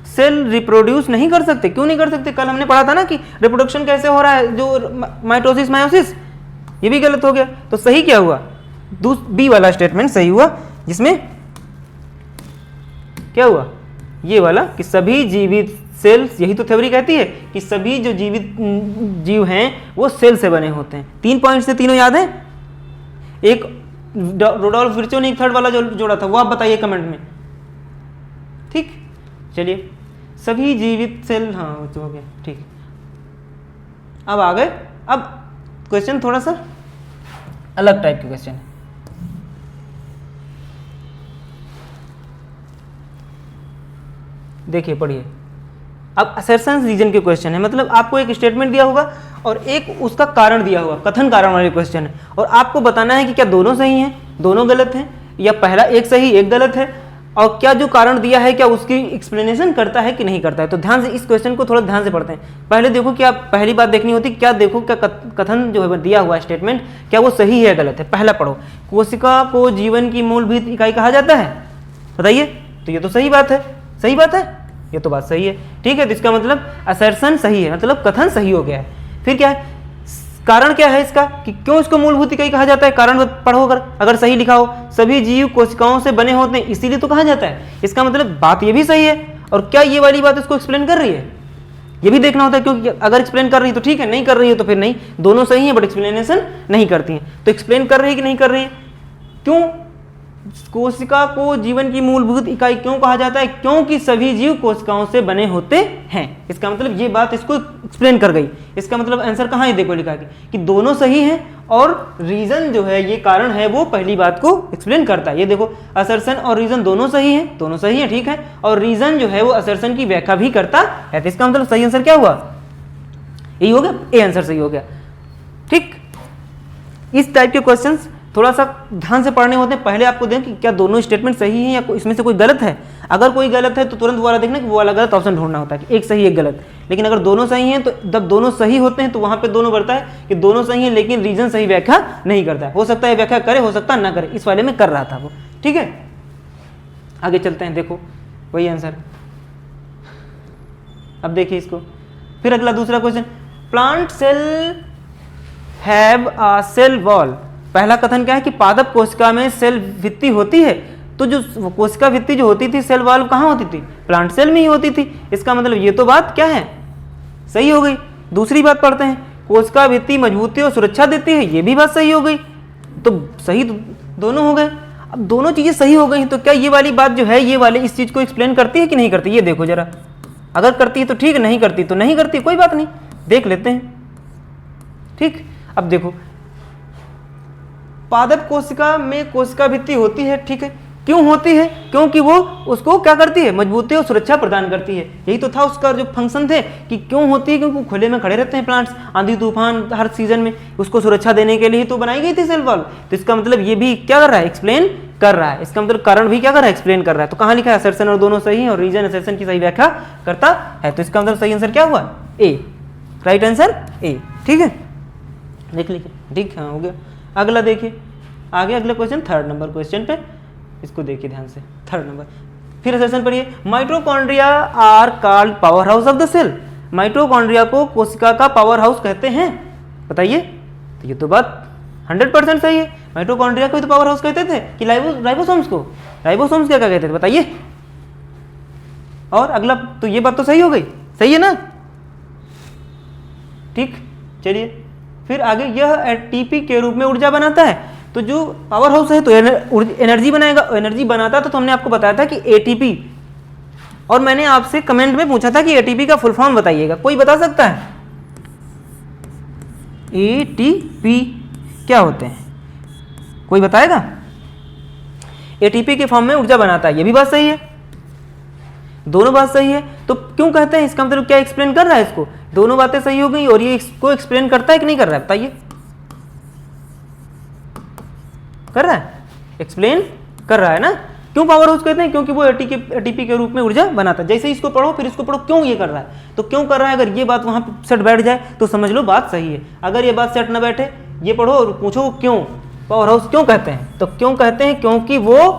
सेल रिप्रोड्यूस नहीं कर सकते, क्यों नहीं कर सकते, कल हमने पढ़ा था ना कि रिप्रोडक्शन कैसे हो रहा है, जो माइटोसिस मायोसिस, ये भी गलत हो गया। तो सही क्या हुआ, बी वाला स्टेटमेंट सही हुआ, जिसमें क्या हुआ, ये वाला कि सभी जीवित सेल्स, यही तो थ्योरी कहती है कि सभी जो जीवित जीव हैं वो सेल से बने होते हैं। 3 पॉइंट से तीनों याद है, एक रोडोल्फ विर्चो ने एक थर्ड वाला जो जोड़ा था वो आप बताइए कमेंट में, ठीक। चलिए सभी जीवित सेल, हाँ तो हो गया, ठीक। अब आ गए, अब क्वेश्चन थोड़ा सा अलग टाइप के क्वेश्चन है। देखिए पढ़िए, अब असर्शन रीजन के क्वेश्चन है, मतलब आपको एक स्टेटमेंट दिया होगा और एक उसका कारण दिया होगा, कथन कारण वाले क्वेश्चन है, और आपको बताना है कि क्या दोनों सही हैं, दोनों गलत हैं, या पहला एक सही एक गलत है, और क्या जो कारण दिया है क्या उसकी एक्सप्लेनेशन करता है कि नहीं करता है। तो ध्यान से इस क्वेश्चन को थोड़ा ध्यान से पढ़ते हैं। पहले देखो क्या, पहली बात देखनी होती क्या, देखो क्या कथन जो है दिया हुआ स्टेटमेंट क्या वो सही है या गलत है। पहला पढ़ो, कोशिका को जीवन की मूलभूत इकाई कहा जाता है, बताइए। तो ये तो सही बात है, सही बात है, ये तो बात सही है, ठीक है। तो इसका मतलब असर्शन सही है, मतलब कथन सही हो गया है। फिर क्या है, कारण क्या है इसका कि क्यों इसको मूलभूत इकाई कहा जाता है, कारण पढ़ो अगर सही लिखा हो, सभी जीव कोशिकाओं से बने होते हैं इसीलिए तो कहा जाता है। इसका मतलब बात ये भी सही है, और क्या ये वाली बात इसको एक्सप्लेन कर रही है, ये भी देखना होता है, क्योंकि अगर एक्सप्लेन कर रही है तो ठीक है, नहीं कर रही है तो फिर नहीं, दोनों सही है बट एक्सप्लेनेशन नहीं करती है। तो एक्सप्लेन कर रही है कि नहीं कर रही है, क्यों कोशिका को जीवन की मूलभूत इकाई क्यों कहा जाता है, क्योंकि सभी जीव कोशिकाओं से बने होते हैं। इसका मतलब ये बात इसको एक्सप्लेन कर गई। इसका मतलब आंसर कहाँ है, देखो लिखा है कि दोनों सही हैं, और रीजन जो है ये कारण है वो पहली बात को एक्सप्लेन करता है। ये देखो असर्शन और रीजन दोनों सही हैं, दोनों सही हैं, ठीक है, और रीजन जो है वो असर्शन की व्याख्या भी करता है। तो इसका मतलब सही आंसर क्या हुआ, यही हो गया, ए आंसर सही हो गया, ठीक। इस टाइप के क्वेश्चंस थोड़ा सा ध्यान से पढ़ने होते हैं। पहले आपको दें कि क्या दोनों स्टेटमेंट सही हैं या इसमें से कोई गलत है। अगर कोई गलत है तो तुरंत दोबारा देखना कि वो वाला गलत ऑप्शन ढूंढना होता है कि एक सही एक गलत। लेकिन अगर दोनों सही हैं तो जब दोनों सही होते हैं तो वहां पे दोनों बढ़ता है कि दोनों सही हैं लेकिन रीजन सही व्याख्या नहीं करता है। हो सकता है व्याख्या करे, हो सकता है ना करे, इस वाले में कर रहा था वो, ठीक है। आगे चलते हैं, देखो वही आंसर। अब देखिए इसको, फिर अगला दूसरा question, plant cell have a cell wall. पहला कथन क्या है कि पादप कोशिका में सेल भित्ति होती है। तो जो कोशिका भित्ति जो होती थी, सेल वॉल कहाँ होती थी, प्लांट सेल में ही होती थी। इसका मतलब ये तो बात क्या है, सही हो गई। दूसरी बात पढ़ते हैं, कोशिका भित्ति मजबूती और सुरक्षा देती है, ये भी बात सही हो गई। तो सही दोनों हो गए। अब दोनों चीजें सही हो गई तो क्या ये वाली बात जो है, ये वाली इस चीज को एक्सप्लेन करती है कि नहीं करती, ये देखो जरा। अगर करती है तो ठीक, नहीं करती तो नहीं करती, कोई बात नहीं, देख लेते हैं, ठीक। अब देखो, पादप कोशिका में कोशिका भित्ति होती है, ठीक है। क्यों होती है, क्योंकि वो उसको क्या करती है, मजबूती और सुरक्षा प्रदान करती है। यही तो था उसका जो फंक्शन थे कि क्यों होती है, क्योंकि खुले में खड़े रहते हैं प्लांट्स, आंधी तूफान हर सीजन में, उसको सुरक्षा देने के लिए तो बनाई गई थी सेल वॉल। तो इसका मतलब ये भी क्या कर रहा है, एक्सप्लेन कर रहा है। इसका मतलब कारण भी क्या कर रहा है, एक्सप्लेन कर रहा है। तो कहाँ लिखा है, असर्शन और दोनों सही है और रीजन असर्शन की सही व्याख्या करता है। तो इसका मतलब सही आंसर क्या हुआ, ए, राइट आंसर ए, ठीक है। देख लीजिए, ठीक है, हो गया। अगला देखिए, आगे अगला क्वेश्चन, थर्ड नंबर क्वेश्चन पे, इसको देखिए ध्यान से, थर्ड नंबर। फिर सेशन पढ़िए, mitochondria are called powerhouse of the cell. Mitochondria को कोशिका का पावर हाउस कहते हैं, बताइए। तो ये तो बात 100% सही है। माइटोकॉन्ड्रिया को तो पावर हाउस कहते थे कि राइबोसोम्स को, राइबोसोम्स क्या कहते थे, बताइए। और अगला, तो ये बात तो सही हो गई, सही है ना, ठीक। चलिए फिर आगे, यह एटीपी के रूप में ऊर्जा बनाता है। तो जो पावर हाउस है तो एनर्जी बनाएगा, एनर्जी बनाता था। तो हमने आपको बताया था कि एटीपी, और मैंने आपसे कमेंट में पूछा था कि एटीपी का फुल फॉर्म बताइएगा, कोई बता सकता है एटीपी क्या होते हैं, कोई बताएगा। एटीपी के फॉर्म में ऊर्जा बनाता है, ये भी बात सही है, दोनों बात सही है। तो क्यों कहते हैं, इसका मतलब क्या एक्सप्लेन कर रहा है इसको, दोनों बातें सही हो गई और ये इसको एक्सप्लेन करता है कि नहीं कर रहा है, बताइए। कर रहा है, एक्सप्लेन कर रहा है ना। क्यों पावर हाउस कहते हैं, क्योंकि वो एटीपी के रूप में ऊर्जा बनाता है। जैसे ही इसको पढ़ो फिर इसको पढ़ो, क्यों ये कर रहा है, तो क्यों कर रहा है। अगर ये बात वहां पे सेट बैठ जाए तो समझ लो बात सही है। अगर ये बात सेट ना बैठे, ये पढ़ो और पूछो क्यों पावर हाउस क्यों कहते हैं, तो क्यों कहते हैं, क्योंकि वो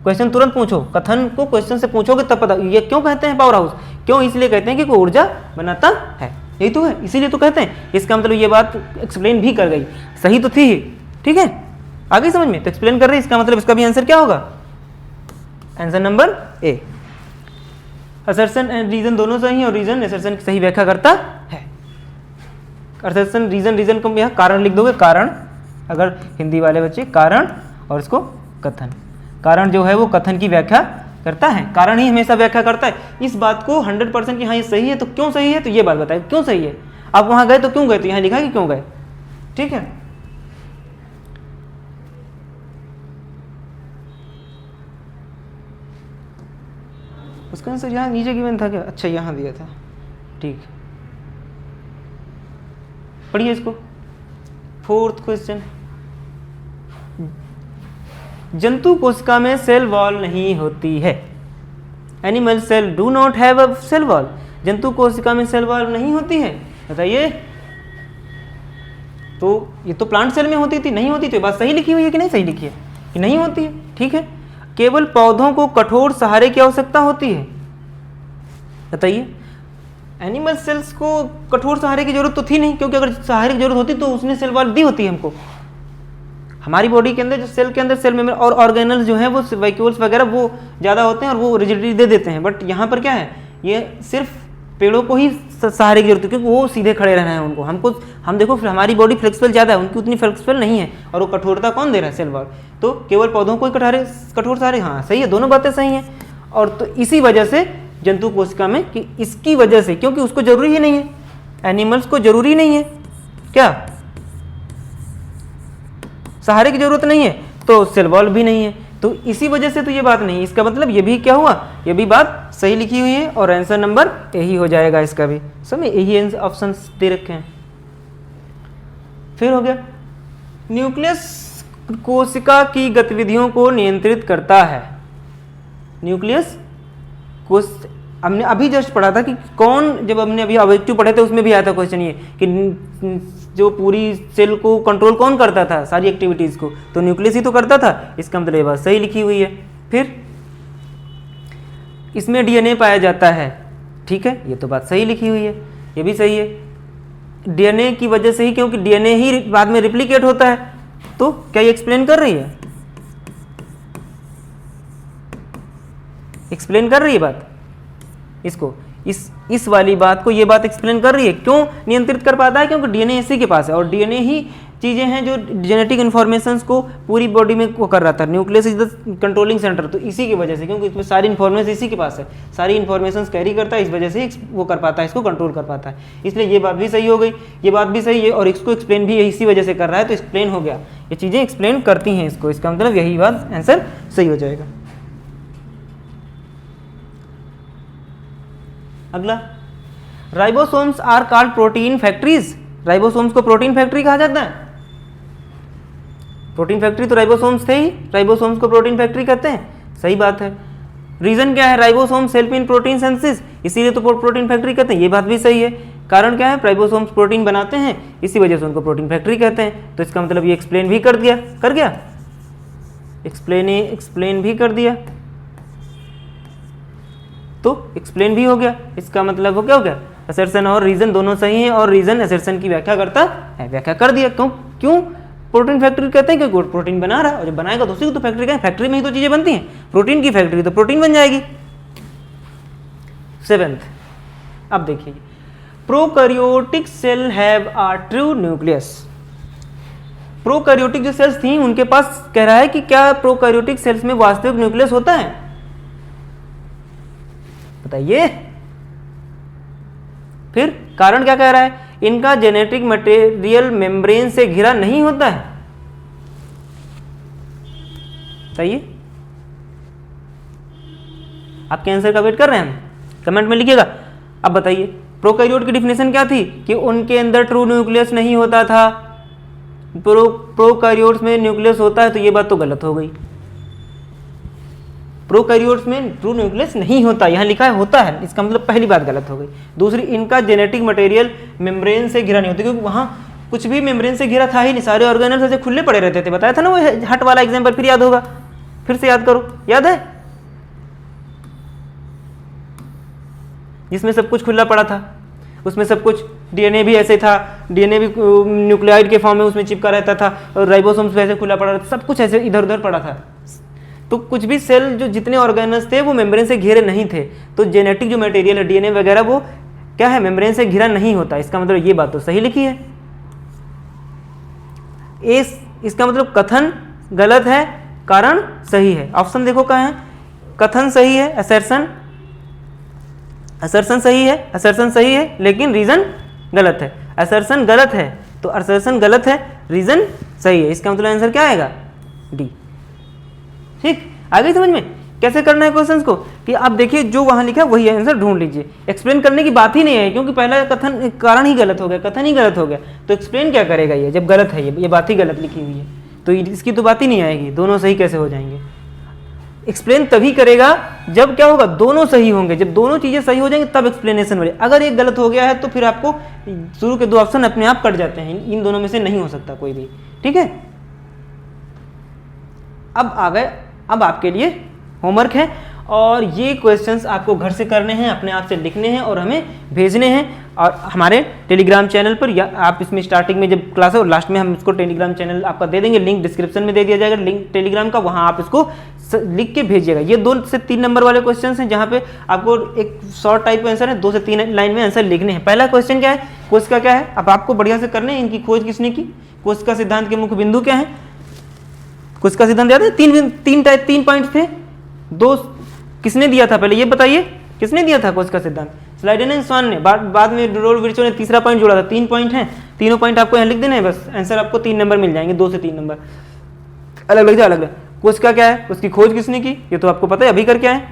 क्वेश्चन तुरंत पूछो, कथन को क्वेश्चन से पूछोगे तब पता, ये क्यों कहते हैं पावर हाउस, क्यों इसलिए कहते हैं कि वो ऊर्जा बनाता है, यही तो है, इसीलिए तो कहते हैं। इसका मतलब ये बात एक्सप्लेन भी कर गई, सही तो थी, ठीक है। आगे समझ में, तो एक्सप्लेन कर रही है, इसका मतलब इसका भी आंसर क्या होगा, answer number A. Assertion and reason दोनों सही है और रीजन असर्शन की सही व्याख्या करता है। असर्शन रीजन को यहाँ कारण लिख दोगे, कारण, अगर हिंदी वाले बच्चे, कारण और इसको कथन। कारण जो है वो कथन की व्याख्या करता है, कारण ही हमेशा व्याख्या करता है। इस बात को 100% कि हाँ ये सही है, तो क्यों सही है, तो ये बात बताए क्यों सही है। आप वहां गए तो क्यों गए, तो यहाँ लिखा है कि क्यों गए, ठीक है। उसका आंसर यहाँ नीचे गिवन था क्या? अच्छा यहाँ दिया था, ठीक। पढ़िए इसको। फोर्थ क्वेश्चन, जंतु कोशिका में सेल वॉल नहीं होती है। Animal cell do not have a cell wall. जंतु कोशिका में सेल वॉल नहीं होती है, बताइए। तो ये तो प्लांट सेल में होती थी, नहीं होती। तो ये बात सही लिखी हुई है कि नहीं सही लिखी है? कि नहीं होती है, ठीक है। केवल पौधों को कठोर सहारे की आवश्यकता होती है, बताइए। एनिमल सेल्स को कठोर सहारे की जरूरत तो थी नहीं, क्योंकि अगर सहारे की जरूरत होती तो उसने सेल वॉल दी होती है हमको। हमारी बॉडी के अंदर जो सेल के अंदर सेल मेम्ब्रेन और ऑर्गेनल्स जो हैं वो वैक्यूल्स वगैरह वो ज़्यादा होते हैं और वो रिजिडिटी दे देते हैं। बट यहाँ पर क्या है, ये सिर्फ पेड़ों को ही सहारे की जरूरत है, क्योंकि वो सीधे खड़े रहना है उनको। हम देखो हमारी बॉडी फ्लेक्सिबल ज़्यादा है, उनकी उतनी फ्लेक्सिबल नहीं है, और वो कठोरता कौन दे रहा है? Cell wall. तो केवल पौधों को ही कठोर सहारे, हाँ सही है, दोनों बातें सही हैं। और तो इसी वजह से जंतु कोशिका में, कि इसकी वजह से, क्योंकि उसको जरूरी ही नहीं है, एनिमल्स को जरूरी नहीं है क्या, सहारे की जरूरत नहीं है, तो सेल वॉल भी नहीं है। तो इसी वजह से तो ये बात नहीं। इसका मतलब ये भी क्या हुआ, ये भी बात सही लिखी हुई है, और आंसर नंबर यही हो जाएगा इसका भी। समझ, यही ऑप्शन दे रखे हैं। फिर हो गया, न्यूक्लियस कोशिका की गतिविधियों को नियंत्रित करता है। न्यूक्लियस कोश, हमने अभी जस्ट पढ़ा था कि कौन, जब हमने अभी ऑब्जेक्टिव पढ़े थे उसमें भी आया था क्वेश्चन ये कि जो पूरी सेल को कंट्रोल कौन करता था, सारी एक्टिविटीज को, तो न्यूक्लियस ही तो करता था। इसका मतलब ये बात सही लिखी हुई है। फिर इसमें डीएनए पाया जाता है, ठीक है, ये तो बात सही लिखी हुई है, ये भी सही है। डीएनए की वजह से ही, क्योंकि डीएनए ही बाद में रिप्लिकेट होता है। तो क्या ये एक्सप्लेन कर रही है, एक्सप्लेन कर रही है बात इसको, इस वाली बात को, ये बात एक्सप्लेन कर रही है। क्यों नियंत्रित कर पाता है? क्योंकि डीएनए इसी के पास है, और डीएनए ही चीज़ें हैं जो जेनेटिक इन्फॉर्मेशंस को पूरी बॉडी में वो कर रहा था। Nucleus is the controlling centre, तो इसी की वजह से, क्योंकि इसमें सारी इन्फॉर्मेशन इसी के पास है, सारी इन्फॉर्मेशन कैरी करता है, इस वजह से वो कर पाता है, इसको कंट्रोल कर पाता है। इसलिए ये बात भी सही हो गई, ये बात भी सही है, और इसको एक्सप्लेन भी इसी वजह से कर रहा है, तो एक्सप्लेन हो गया। ये चीज़ें एक्सप्लेन करती हैं इसको, इसका मतलब यही बात, आंसर सही हो जाएगा। अगला, ribosomes are called protein factories. Ribosomes को प्रोटीन फैक्ट्री कहा जाता है। प्रोटीन फैक्ट्री तो राइबोसोम्स थे ही, राइबोसोम्स को प्रोटीन फैक्ट्री कहते हैं, सही बात है। रीजन क्या है? Ribosomes help in protein synthesis, इसीलिए तो प्रोटीन फैक्ट्री कहते हैं, ये बात भी सही है। कारण क्या है? राइबोसोम्स प्रोटीन बनाते हैं, इसी वजह से उनको प्रोटीन फैक्ट्री कहते हैं। तो इसका मतलब ये एक्सप्लेन भी कर दिया, कर गया, एक्सप्लेन भी कर दिया, तो एक्सप्लेन भी हो गया। इसका मतलब वो क्या हो गया, असर्शन और रीजन दोनों सही हैं, और रीजन असर्शन की व्याख्या करता है, व्याख्या कर दिया। क्यों प्रोटीन फैक्ट्री कहते हैं? क्योंकि प्रोटीन बना रहा है, और जब बनाएगा तो उसी को तो फैक्ट्री कहें, फैक्ट्री में ही तो चीजें बनती हैं। प्रोटीन की फैक्ट्री तो प्रोटीन बन जाएगी। 7th, अब देखिए, prokaryotic cell have a true nucleus. Prokaryotic जो सेल्स थी उनके पास, कह रहा है कि क्या प्रोकैरियोटिक सेल्स में वास्तविक न्यूक्लियस होता है, बताइए। फिर कारण क्या कह रहा है? इनका जेनेटिक मटेरियल मेम्ब्रेन से घिरा नहीं होता है, बताइए। आपके आंसर का वेट कर रहे हैं हम, कमेंट में लिखिएगा। अब बताइए, प्रोकैरियोट की डिफिनेशन क्या थी? कि उनके अंदर ट्रू न्यूक्लियस नहीं होता था। प्रोकैरियोट्स में न्यूक्लियस होता है, तो ये बात तो गलत हो गई। प्रोकैरियोट्स में ट्रू न्यूक्लियस नहीं होता, यहाँ लिखा है होता है, इसका मतलब पहली बात गलत हो गई। दूसरी, इनका जेनेटिक मटेरियल मेम्ब्रेन से घिरा नहीं होता, क्योंकि वहाँ कुछ भी मेम्ब्रेन से घिरा था ही नहीं, सारे ऑर्गेनल्स ऐसे खुले पड़े रहते थे। बताया था ना वो हट वाला एग्जाम्पल, फिर याद होगा, फिर से याद करो, याद है? जिसमें सब कुछ खुला पड़ा था, उसमें सब कुछ, डीएनए भी ऐसे था, डीएनए भी न्यूक्लियोइड के फॉर्म में उसमें चिपका रहता था, और राइबोसोम्स भी ऐसे खुला पड़ा रहता, सब कुछ ऐसे इधर उधर पड़ा था। तो कुछ भी सेल, जो जितने ऑर्गेनल्स थे वो मेम्ब्रेन से घिरे नहीं थे। तो जेनेटिक जो मटेरियल है, डीएनए वगैरह, वो क्या है, मेम्ब्रेन से घिरा नहीं होता। इसका मतलब ये बात तो सही लिखी है। इसका मतलब कथन गलत है, कारण सही है। ऑप्शन देखो कहाँ है, कथन सही है, असर्शन सही है, असर्शन सही है, लेकिन रीजन गलत है। असर्शन गलत है तो असर्शन गलत है, रीजन सही है। इसका मतलब आंसर क्या आएगा? डी। ठीक, आ गई समझ में? कैसे करना है क्वेश्चंस को कि आप देखिए जो वहां लिखा है वही आंसर ढूंढ लीजिए। एक्सप्लेन करने की बात ही नहीं है, क्योंकि पहला कथन कारण ही गलत हो गया, कथन ही गलत हो गया, तो एक्सप्लेन क्या करेगा ये जब गलत है, ये बात ही गलत लिखी हुई है, तो इसकी तो बात ही नहीं आएगी। दोनों सही कैसे हो जाएंगे? एक्सप्लेन तभी करेगा जब क्या होगा, दोनों सही होंगे। जब दोनों चीजें सही हो जाएंगी तब एक्सप्लेनेशन बने। अगर एक गलत हो गया है तो फिर आपको शुरू के दो ऑप्शन अपने आप कट जाते हैं, इन दोनों में से नहीं हो सकता कोई भी। ठीक है, अब आ गए, अब आपके लिए होमवर्क है और ये क्वेश्चंस आपको घर से करने हैं, अपने आप से लिखने हैं और हमें भेजने हैं। और हमारे टेलीग्राम चैनल पर, या आप इसमें स्टार्टिंग में जब क्लास है और लास्ट में हम इसको टेलीग्राम चैनल आपका दे देंगे, लिंक डिस्क्रिप्शन में दे दिया जाएगा लिंक टेलीग्राम का, वहाँ आप इसको लिख के भेजिएगा। ये 2 से 3 नंबर वाले क्वेश्चंस हैं जहाँ पे आपको एक शॉर्ट टाइप आंसर है, 2 से 3 लाइन में आंसर लिखने हैं। पहला क्वेश्चन क्या है, कोश का क्या है, अब आपको बढ़िया से करने हैं। इनकी खोज किसने की, कोश का सिद्धांत के मुख्य बिंदु क्या है, कोश का सिद्धांत याद है, 3 पॉइंट थे, 2 किसने दिया था पहले ये बताइए, किसने दिया था कोश का सिद्धांत? स्लाइडेन एंड स्वान ने, बाद में रोल विर्चो ने तीसरा पॉइंट जोड़ा था। 3 पॉइंट हैं, तीनों पॉइंट आपको यहाँ लिख देना है, बस आंसर आपको 3 नंबर मिल जाएंगे, 2 से 3 नंबर अलग अलग अलग। कोश का क्या है, उसकी खोज किसने की, ये तो आपको पता है, अभी करके आए।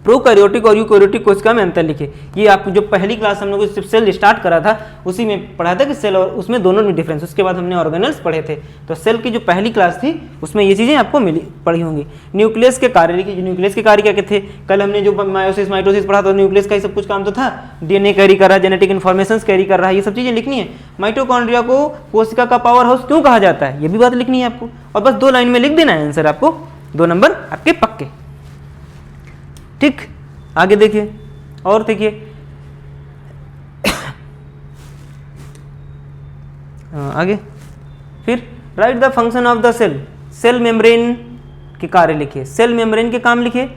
प्रोकैरियोटिक और यूकैरियोटिक कोशिका में अंतर लिखे, ये आपको जो पहली क्लास हम लोग सेल स्टार्ट करा था उसी में पढ़ा था कि सेल और उसमें दोनों में डिफरेंस। उसके बाद हमने ऑर्गेनल्स पढ़े थे, तो सेल की जो पहली क्लास थी उसमें ये चीज़ें आपको मिली पढ़ी होंगी। न्यूक्लियस के कार्य लिखिए, न्यूक्लियस के कार्य क्या थे, कल हमने जो मायोसिस माइटोसिस पढ़ा था, न्यूक्लियस का ही सब कुछ काम तो था, डीएनए कैरी कर रहा है, जेनेटिक इन्फॉर्मेशन कैरी कर रहा है, ये सब चीज़ें लिखनी है। माइटोकॉन्ड्रिया को कोशिका का पावर हाउस क्यों कहा जाता है, ये भी बात लिखनी है आपको, और बस 2 लाइन में लिख देना है आंसर, आपको 2 नंबर आपके पक्के। ठीक, आगे देखिए और देखिए आगे फिर write the function of the cell, cell membrane के कार्य लिखिए, सेल मेम्ब्रेन के काम लिखिए,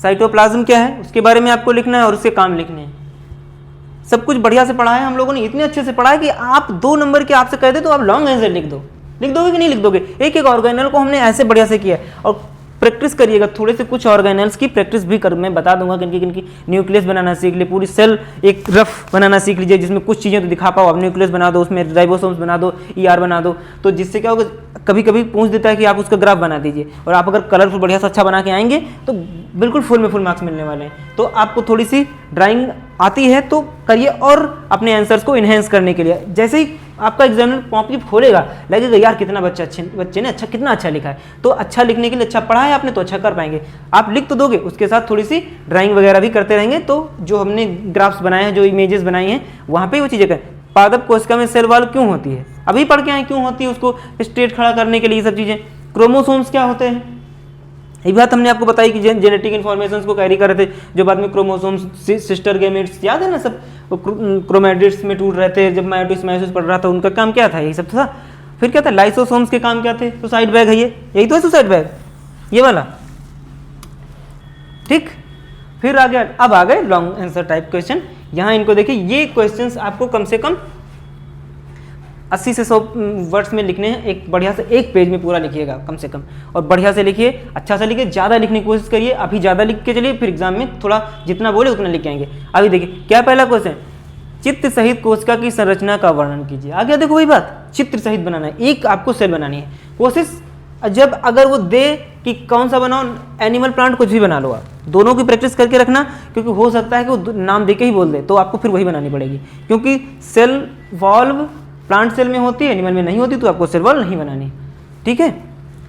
साइटोप्लाज्म क्या है उसके बारे में आपको लिखना है और उसके काम लिखने हैं। सब कुछ बढ़िया से पढ़ा है हम लोगों ने, इतने अच्छे से पढ़ा है कि आप 2 नंबर के आपसे कह दे तो आप लॉन्ग आंसर लिख दो, लिख दोगे कि नहीं लिख दोगे? एक एक ऑर्गेनल को हमने ऐसे बढ़िया से किया है। और प्रैक्टिस करिएगा थोड़े से, कुछ ऑर्गेनल्स की प्रैक्टिस भी कर, मैं बता दूंगा किनकी किनकी। न्यूक्लियस बनाना सीख ले, पूरी सेल एक रफ बनाना सीख लीजिए जिसमें कुछ चीज़ें तो दिखा पाओ। आप न्यूक्लियस बना दो, उसमें राइबोसोम्स बना दो, ईआर बना दो, तो जिससे क्या होगा, कभी कभी पूछ देता है कि आप उसका ग्राफ बना दीजिए, और आप अगर कलरफुल बढ़िया से अच्छा बना के आएंगे तो बिल्कुल फुल में फुल मार्क्स मिलने वाले हैं। तो आपको थोड़ी सी ड्राइंग आती है तो करिए, और अपने आंसर्स को इन्हेंस करने के लिए जैसे ही आपका एग्जामिनर कॉपी खोलेगा लगेगा यार कितना बच्चे ने अच्छा कितना अच्छा लिखा है, तो अच्छा लिखने के लिए अच्छा पढ़ा है आपने तो अच्छा कर पाएंगे। आप लिख तो दोगे, उसके साथ थोड़ी सी ड्राइंग वगैरह भी करते रहेंगे, तो जो हमने ग्राफ्स बनाए हैं, जो इमेजेस बनाई हैं, वहाँ पे वो चीज़ें करें। पादप कोशिका में सेल वॉल क्यों होती है, अभी पढ़ के आए क्यों होती है, उसको स्ट्रेट खड़ा करने के लिए, ये सब चीज़ें। क्रोमोसोम्स क्या होते हैं, ये बात हमने आपको बताई कि जेनेटिक इन्फॉर्मेशन को कैरी कर रहे थे, जो बाद में क्रोमोसोम्स सिस्टर गैमेट्स, याद है ना सब, क्रोमैटिड्स में टूट रहे थे जब मायोसिस मायोसिस पढ़ रहा था, उनका काम क्या था, यही सब था। फिर क्या था, लाइसोसोम्स के काम क्या थे, सुसाइड बैग है ये, यही तो है सुसाइड बैग, ये वाला। ठीक, फिर आ गया, अब आ गए लॉन्ग आंसर टाइप क्वेश्चन। यहाँ इनको देखिए, ये क्वेश्चंस आपको कम से कम 80 से 100 वर्ड्स में लिखने हैं, एक बढ़िया से एक पेज में पूरा लिखिएगा कम से कम, और बढ़िया से लिखिए, अच्छा से लिखिए, ज़्यादा लिखने की कोशिश करिए। अभी ज़्यादा लिख के चलिए, फिर एग्जाम में थोड़ा जितना बोले उतना लिख के आएंगे। अभी देखिए क्या पहला क्वेश्चन, चित्र सहित कोशिका की संरचना का वर्णन कीजिए। आ गया, देखो वही बात, चित्र सहित बनाना है, एक आपको सेल बनानी है। कोशिश जब अगर वो दे कि कौन सा बनाओ, एनिमल प्लांट कुछ भी बना लो, आप दोनों की प्रैक्टिस करके रखना, क्योंकि हो सकता है कि वो नाम दे के ही बोल दे, तो आपको फिर वही बनानी पड़ेगी, क्योंकि सेल वॉल्व प्लांट सेल में होती है, एनिमल में नहीं होती, तो आपको सेल वॉल नहीं बनानी। ठीक है,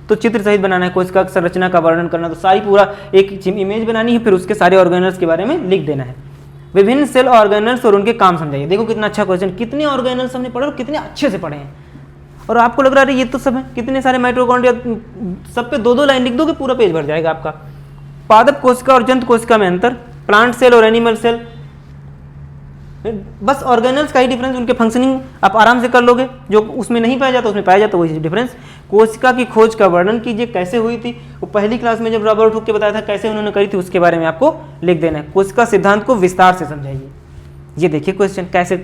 तो चित्र सहित बनाना है, कोशिका संरचना का वर्णन करना, तो सारी पूरा एक इमेज बनानी है, फिर उसके सारे ऑर्गेनल्स के बारे में लिख देना है। विभिन्न सेल ऑर्गेनल्स और उनके काम समझाइए। देखो कितना अच्छा क्वेश्चन, कितने ऑर्गेनल्स हमने पढ़े और कितने अच्छे से पढ़े हैं, और आपको लग रहा है ये तो सब है, कितने सारे माइटोकॉन्ड्रिया, सब पे 2-2 लाइन लिख दोगे पूरा पेज भर जाएगा आपका। पादप कोशिका और जंतु कोशिका में अंतर, प्लांट सेल और एनिमल सेल, बस ऑर्गेनल्स का ही डिफरेंस, उनके फंक्शनिंग आप आराम से कर लोगे, जो उसमें नहीं पाया जाता उसमें पाया जाता, वही डिफरेंस। कोशिका की खोज का वर्णन कीजिए, कैसे हुई थी, वो पहली क्लास में जब रॉबर्ट हुक के बताया था कैसे उन्होंने करी थी, उसके बारे में आपको लिख देना है। कोशिका सिद्धांत को विस्तार से समझाइए। ये देखिए क्वेश्चन कैसे,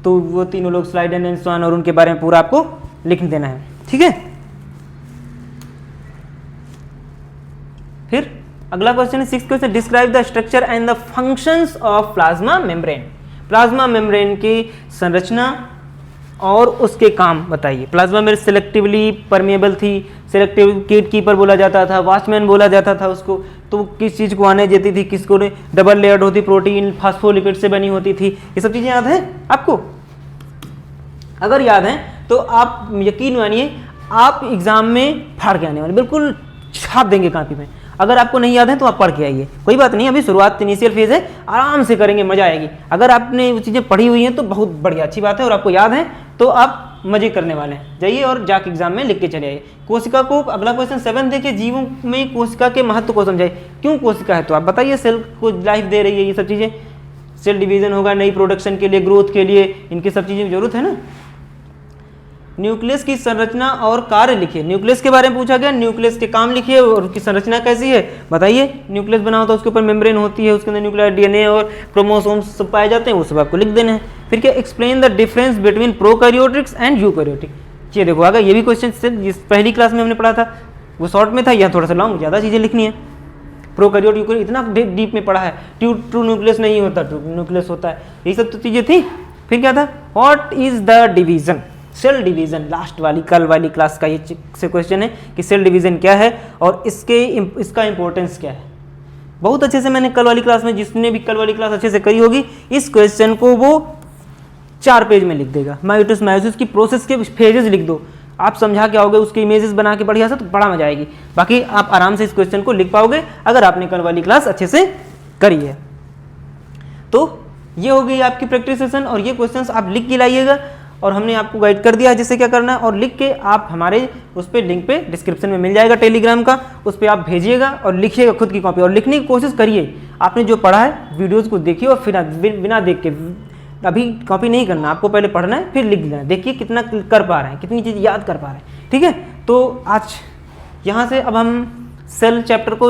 तो वो तीनों लोग स्लाइडेन एंड स्वान और उनके बारे में पूरा आपको लिख देना है। ठीक है, फिर अगला क्वेश्चन है 6th question, describe the structure and the functions of plasma membrane. Plasma membrane की संरचना और उसके काम बताइए। प्लाज्मा मेरिट सेलेक्टिवली परमेबल थी, सेलेक्टिव गेट कीपर बोला जाता था, वॉचमैन बोला जाता था उसको, तो किस चीज़ को आने देती थी, किसको ने डबल लेयर्ड होती, प्रोटीन फास्फोलिपिड से बनी होती थी, ये सब चीज़ें याद हैं आपको? अगर याद हैं तो आप यकीन मानिए आप एग्जाम में फाड़ के आने वाले, बिल्कुल छाप देंगे कॉपी में। अगर आपको नहीं याद है तो आप पढ़ के आइए, कोई बात नहीं, अभी शुरुआत इनिशियल फेज है, आराम से करेंगे, मजा आएगी। अगर आपने वो चीज़ें पढ़ी हुई हैं तो बहुत बढ़िया, अच्छी बात है, और आपको याद है तो आप मजे करने वाले हैं। जाइए और जाके एग्जाम में लिख के चले आइए। कोशिका को, अगला क्वेश्चन 7 देखिए, जीवों में कोशिका के महत्व को समझाइए। क्यों कोशिका है तो आप बताइए, सेल को लाइफ दे रही है, ये सब चीज़ें, सेल डिवीजन होगा, नई प्रोडक्शन के लिए, ग्रोथ के लिए, इनकी सब चीज़ें की जरूरत है ना। न्यूक्लियस की संरचना और कार्य लिखिए। न्यूक्लियस के बारे में पूछा गया, न्यूक्लियस के काम लिखिए और उसकी संरचना कैसी है बताइए। न्यूक्लियस बना होता है, उसके ऊपर मेम्ब्रेन होती है, उसके अंदर न्यूक्लियर डीएनए और क्रोमोसोम्स सब पाए जाते हैं, वो सब आपको लिख देना है। फिर क्या, explain the difference between prokaryotics and eukaryotic. ये देखो आगे, ये भी क्वेश्चन से जिस पहली क्लास में हमने पढ़ा था वो शॉर्ट में था, यह थोड़ा सा लॉन्ग, ज़्यादा चीज़ें लिखनी है। प्रोकैरियोट यूकैरियोट इतना डीप में पढ़ा है, ट्रू न्यूक्लियस नहीं होता, ट्रू न्यूक्लियस होता है, यही सब तो चीज़ें थी। फिर क्या था, what is the division, cell division, last वाली कल वाली क्लास का ये से क्वेश्चन है कि सेल डिवीजन क्या है और इसका इंपॉर्टेंस क्या है। बहुत अच्छे से मैंने कल वाली क्लास में, जिसने भी कल वाली क्लास अच्छे से करी होगी, इस क्वेश्चन को वो 4 पेज में लिख देगा। माइटोसिस मायोसिस की प्रोसेस के फेजेस लिख दो, आप समझा के आओगे, उसके इमेजेस बना के बढ़िया से, तो बड़ा मजा आएगी। बाकी आप आराम से इस क्वेश्चन को लिख पाओगे अगर आपने कल वाली क्लास अच्छे से करी है। तो ये हो गई आपकी प्रैक्टिस सेशन, और ये क्वेश्चंस आप लिख के लाइएगा, और हमने आपको गाइड कर दिया है जिससे क्या करना है, और लिख के आप हमारे उस पर लिंक पे डिस्क्रिप्शन में मिल जाएगा टेलीग्राम का, उस पर आप भेजिएगा और लिखिएगा खुद की कॉपी, और लिखने की कोशिश करिए। आपने जो पढ़ा है वीडियोज़ को देखिए और फिर बिना देख के अभी कॉपी नहीं करना, आपको पहले पढ़ना है फिर लिख देना है। देखिए कितना कर पा रहे हैं, कितनी चीज़ याद कर पा रहे हैं, ठीक है। तो आज यहाँ से अब हम सेल चैप्टर को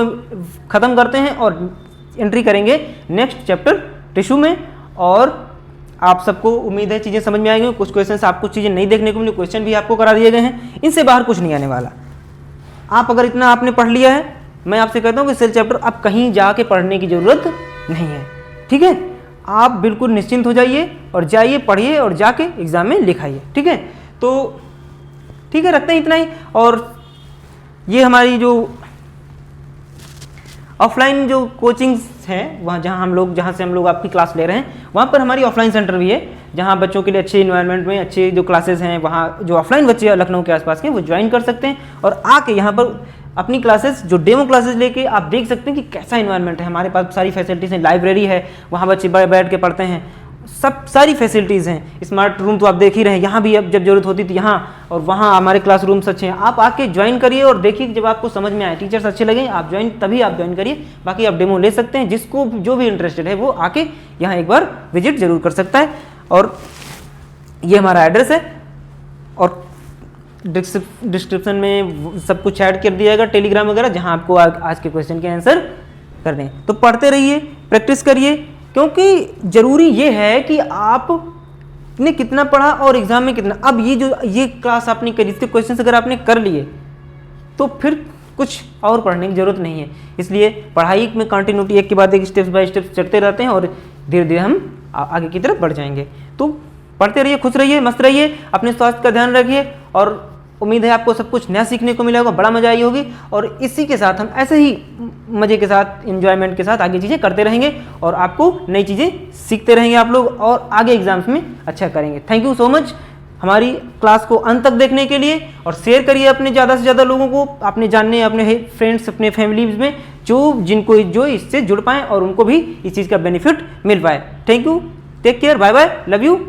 ख़त्म करते हैं और एंट्री करेंगे नेक्स्ट चैप्टर टिश्यू में। और आप सबको उम्मीद है चीज़ें समझ में आएंगी। कुछ क्वेश्चन आपको चीज़ें नहीं देखने को मिली, क्वेश्चन भी आपको करा दिए गए हैं, इनसे बाहर कुछ नहीं आने वाला। आप अगर इतना आपने पढ़ लिया है, मैं आपसे कहता हूँ कि सेल चैप्टर अब कहीं जाके पढ़ने की ज़रूरत नहीं है, ठीक है। आप बिल्कुल निश्चिंत हो जाइए और जाइए पढ़िए और जाके एग्जाम में लिखाइए, ठीक है। तो ठीक है, रखते हैं इतना ही। और ये हमारी जो ऑफलाइन जो कोचिंग्स हैं, वहाँ जहाँ से हम लोग आपकी क्लास ले रहे हैं, वहाँ पर हमारी ऑफलाइन सेंटर भी है, जहाँ बच्चों के लिए अच्छे इन्वायरमेंट में अच्छे जो क्लासेस हैं, वहाँ जो ऑफलाइन बच्चे लखनऊ के आसपास के वो ज्वाइन कर सकते हैं और आके यहाँ पर अपनी क्लासेस, जो डेमो क्लासेस लेके आप देख सकते हैं कि कैसा इन्वायरमेंट है। हमारे पास सारी फैसिलिटीज़ हैं, लाइब्रेरी है, वहाँ बच्चे बैठ के पढ़ते हैं, सब सारी फैसिलिटीज़ हैं। स्मार्ट रूम तो आप देख ही रहे हैं, यहाँ भी अब जब जरूरत होती थी यहाँ, और वहाँ हमारे क्लासरूम्स अच्छे हैं। आप आके ज्वाइन करिए और देखिए, जब आपको समझ में आए, टीचर्स अच्छे लगे, आप ज्वाइन करिए। बाकी आप डेमो ले सकते हैं, जिसको जो भी इंटरेस्टेड है वो आके यहाँ एक बार विजिट जरूर कर सकता है। और ये हमारा एड्रेस है, और डिस्क्रिप्शन में सब कुछ ऐड कर दिया जाएगा, टेलीग्राम वगैरह, जहाँ आपको आज के क्वेश्चन के आंसर करने हैं। तो पढ़ते रहिए, प्रैक्टिस करिए, क्योंकि ज़रूरी ये है कि आपने कितना पढ़ा और एग्जाम में कितना। अब ये क्लास आपने करी, इसके क्वेश्चन अगर आपने कर लिए तो फिर कुछ और पढ़ने की जरूरत नहीं है। इसलिए पढ़ाई में कंटिन्यूटी, एक के बाद एक स्टेप्स बाय स्टेप्स चढ़ते रहते हैं और धीरे धीरे हम आगे की तरफ बढ़ जाएंगे। तो पढ़ते रहिए, खुश रहिए, मस्त रहिए, अपने स्वास्थ्य का ध्यान रखिए, और उम्मीद है आपको सब कुछ नया सीखने को मिला होगा, बड़ा मजा आई होगी। और इसी के साथ हम ऐसे ही मज़े के साथ, एंजॉयमेंट के साथ आगे चीज़ें करते रहेंगे और आपको नई चीज़ें सीखते रहेंगे आप लोग, और आगे एग्जाम्स में अच्छा करेंगे। थैंक यू सो मच हमारी क्लास को अंत तक देखने के लिए, और शेयर करिए अपने ज़्यादा से ज़्यादा लोगों को, अपने जानने, अपने फ्रेंड्स, अपने फैमिलीज में जो इससे जुड़ पाएँ और उनको भी इस चीज़ का बेनिफिट मिल पाए। Thank you, take care, bye bye, love you.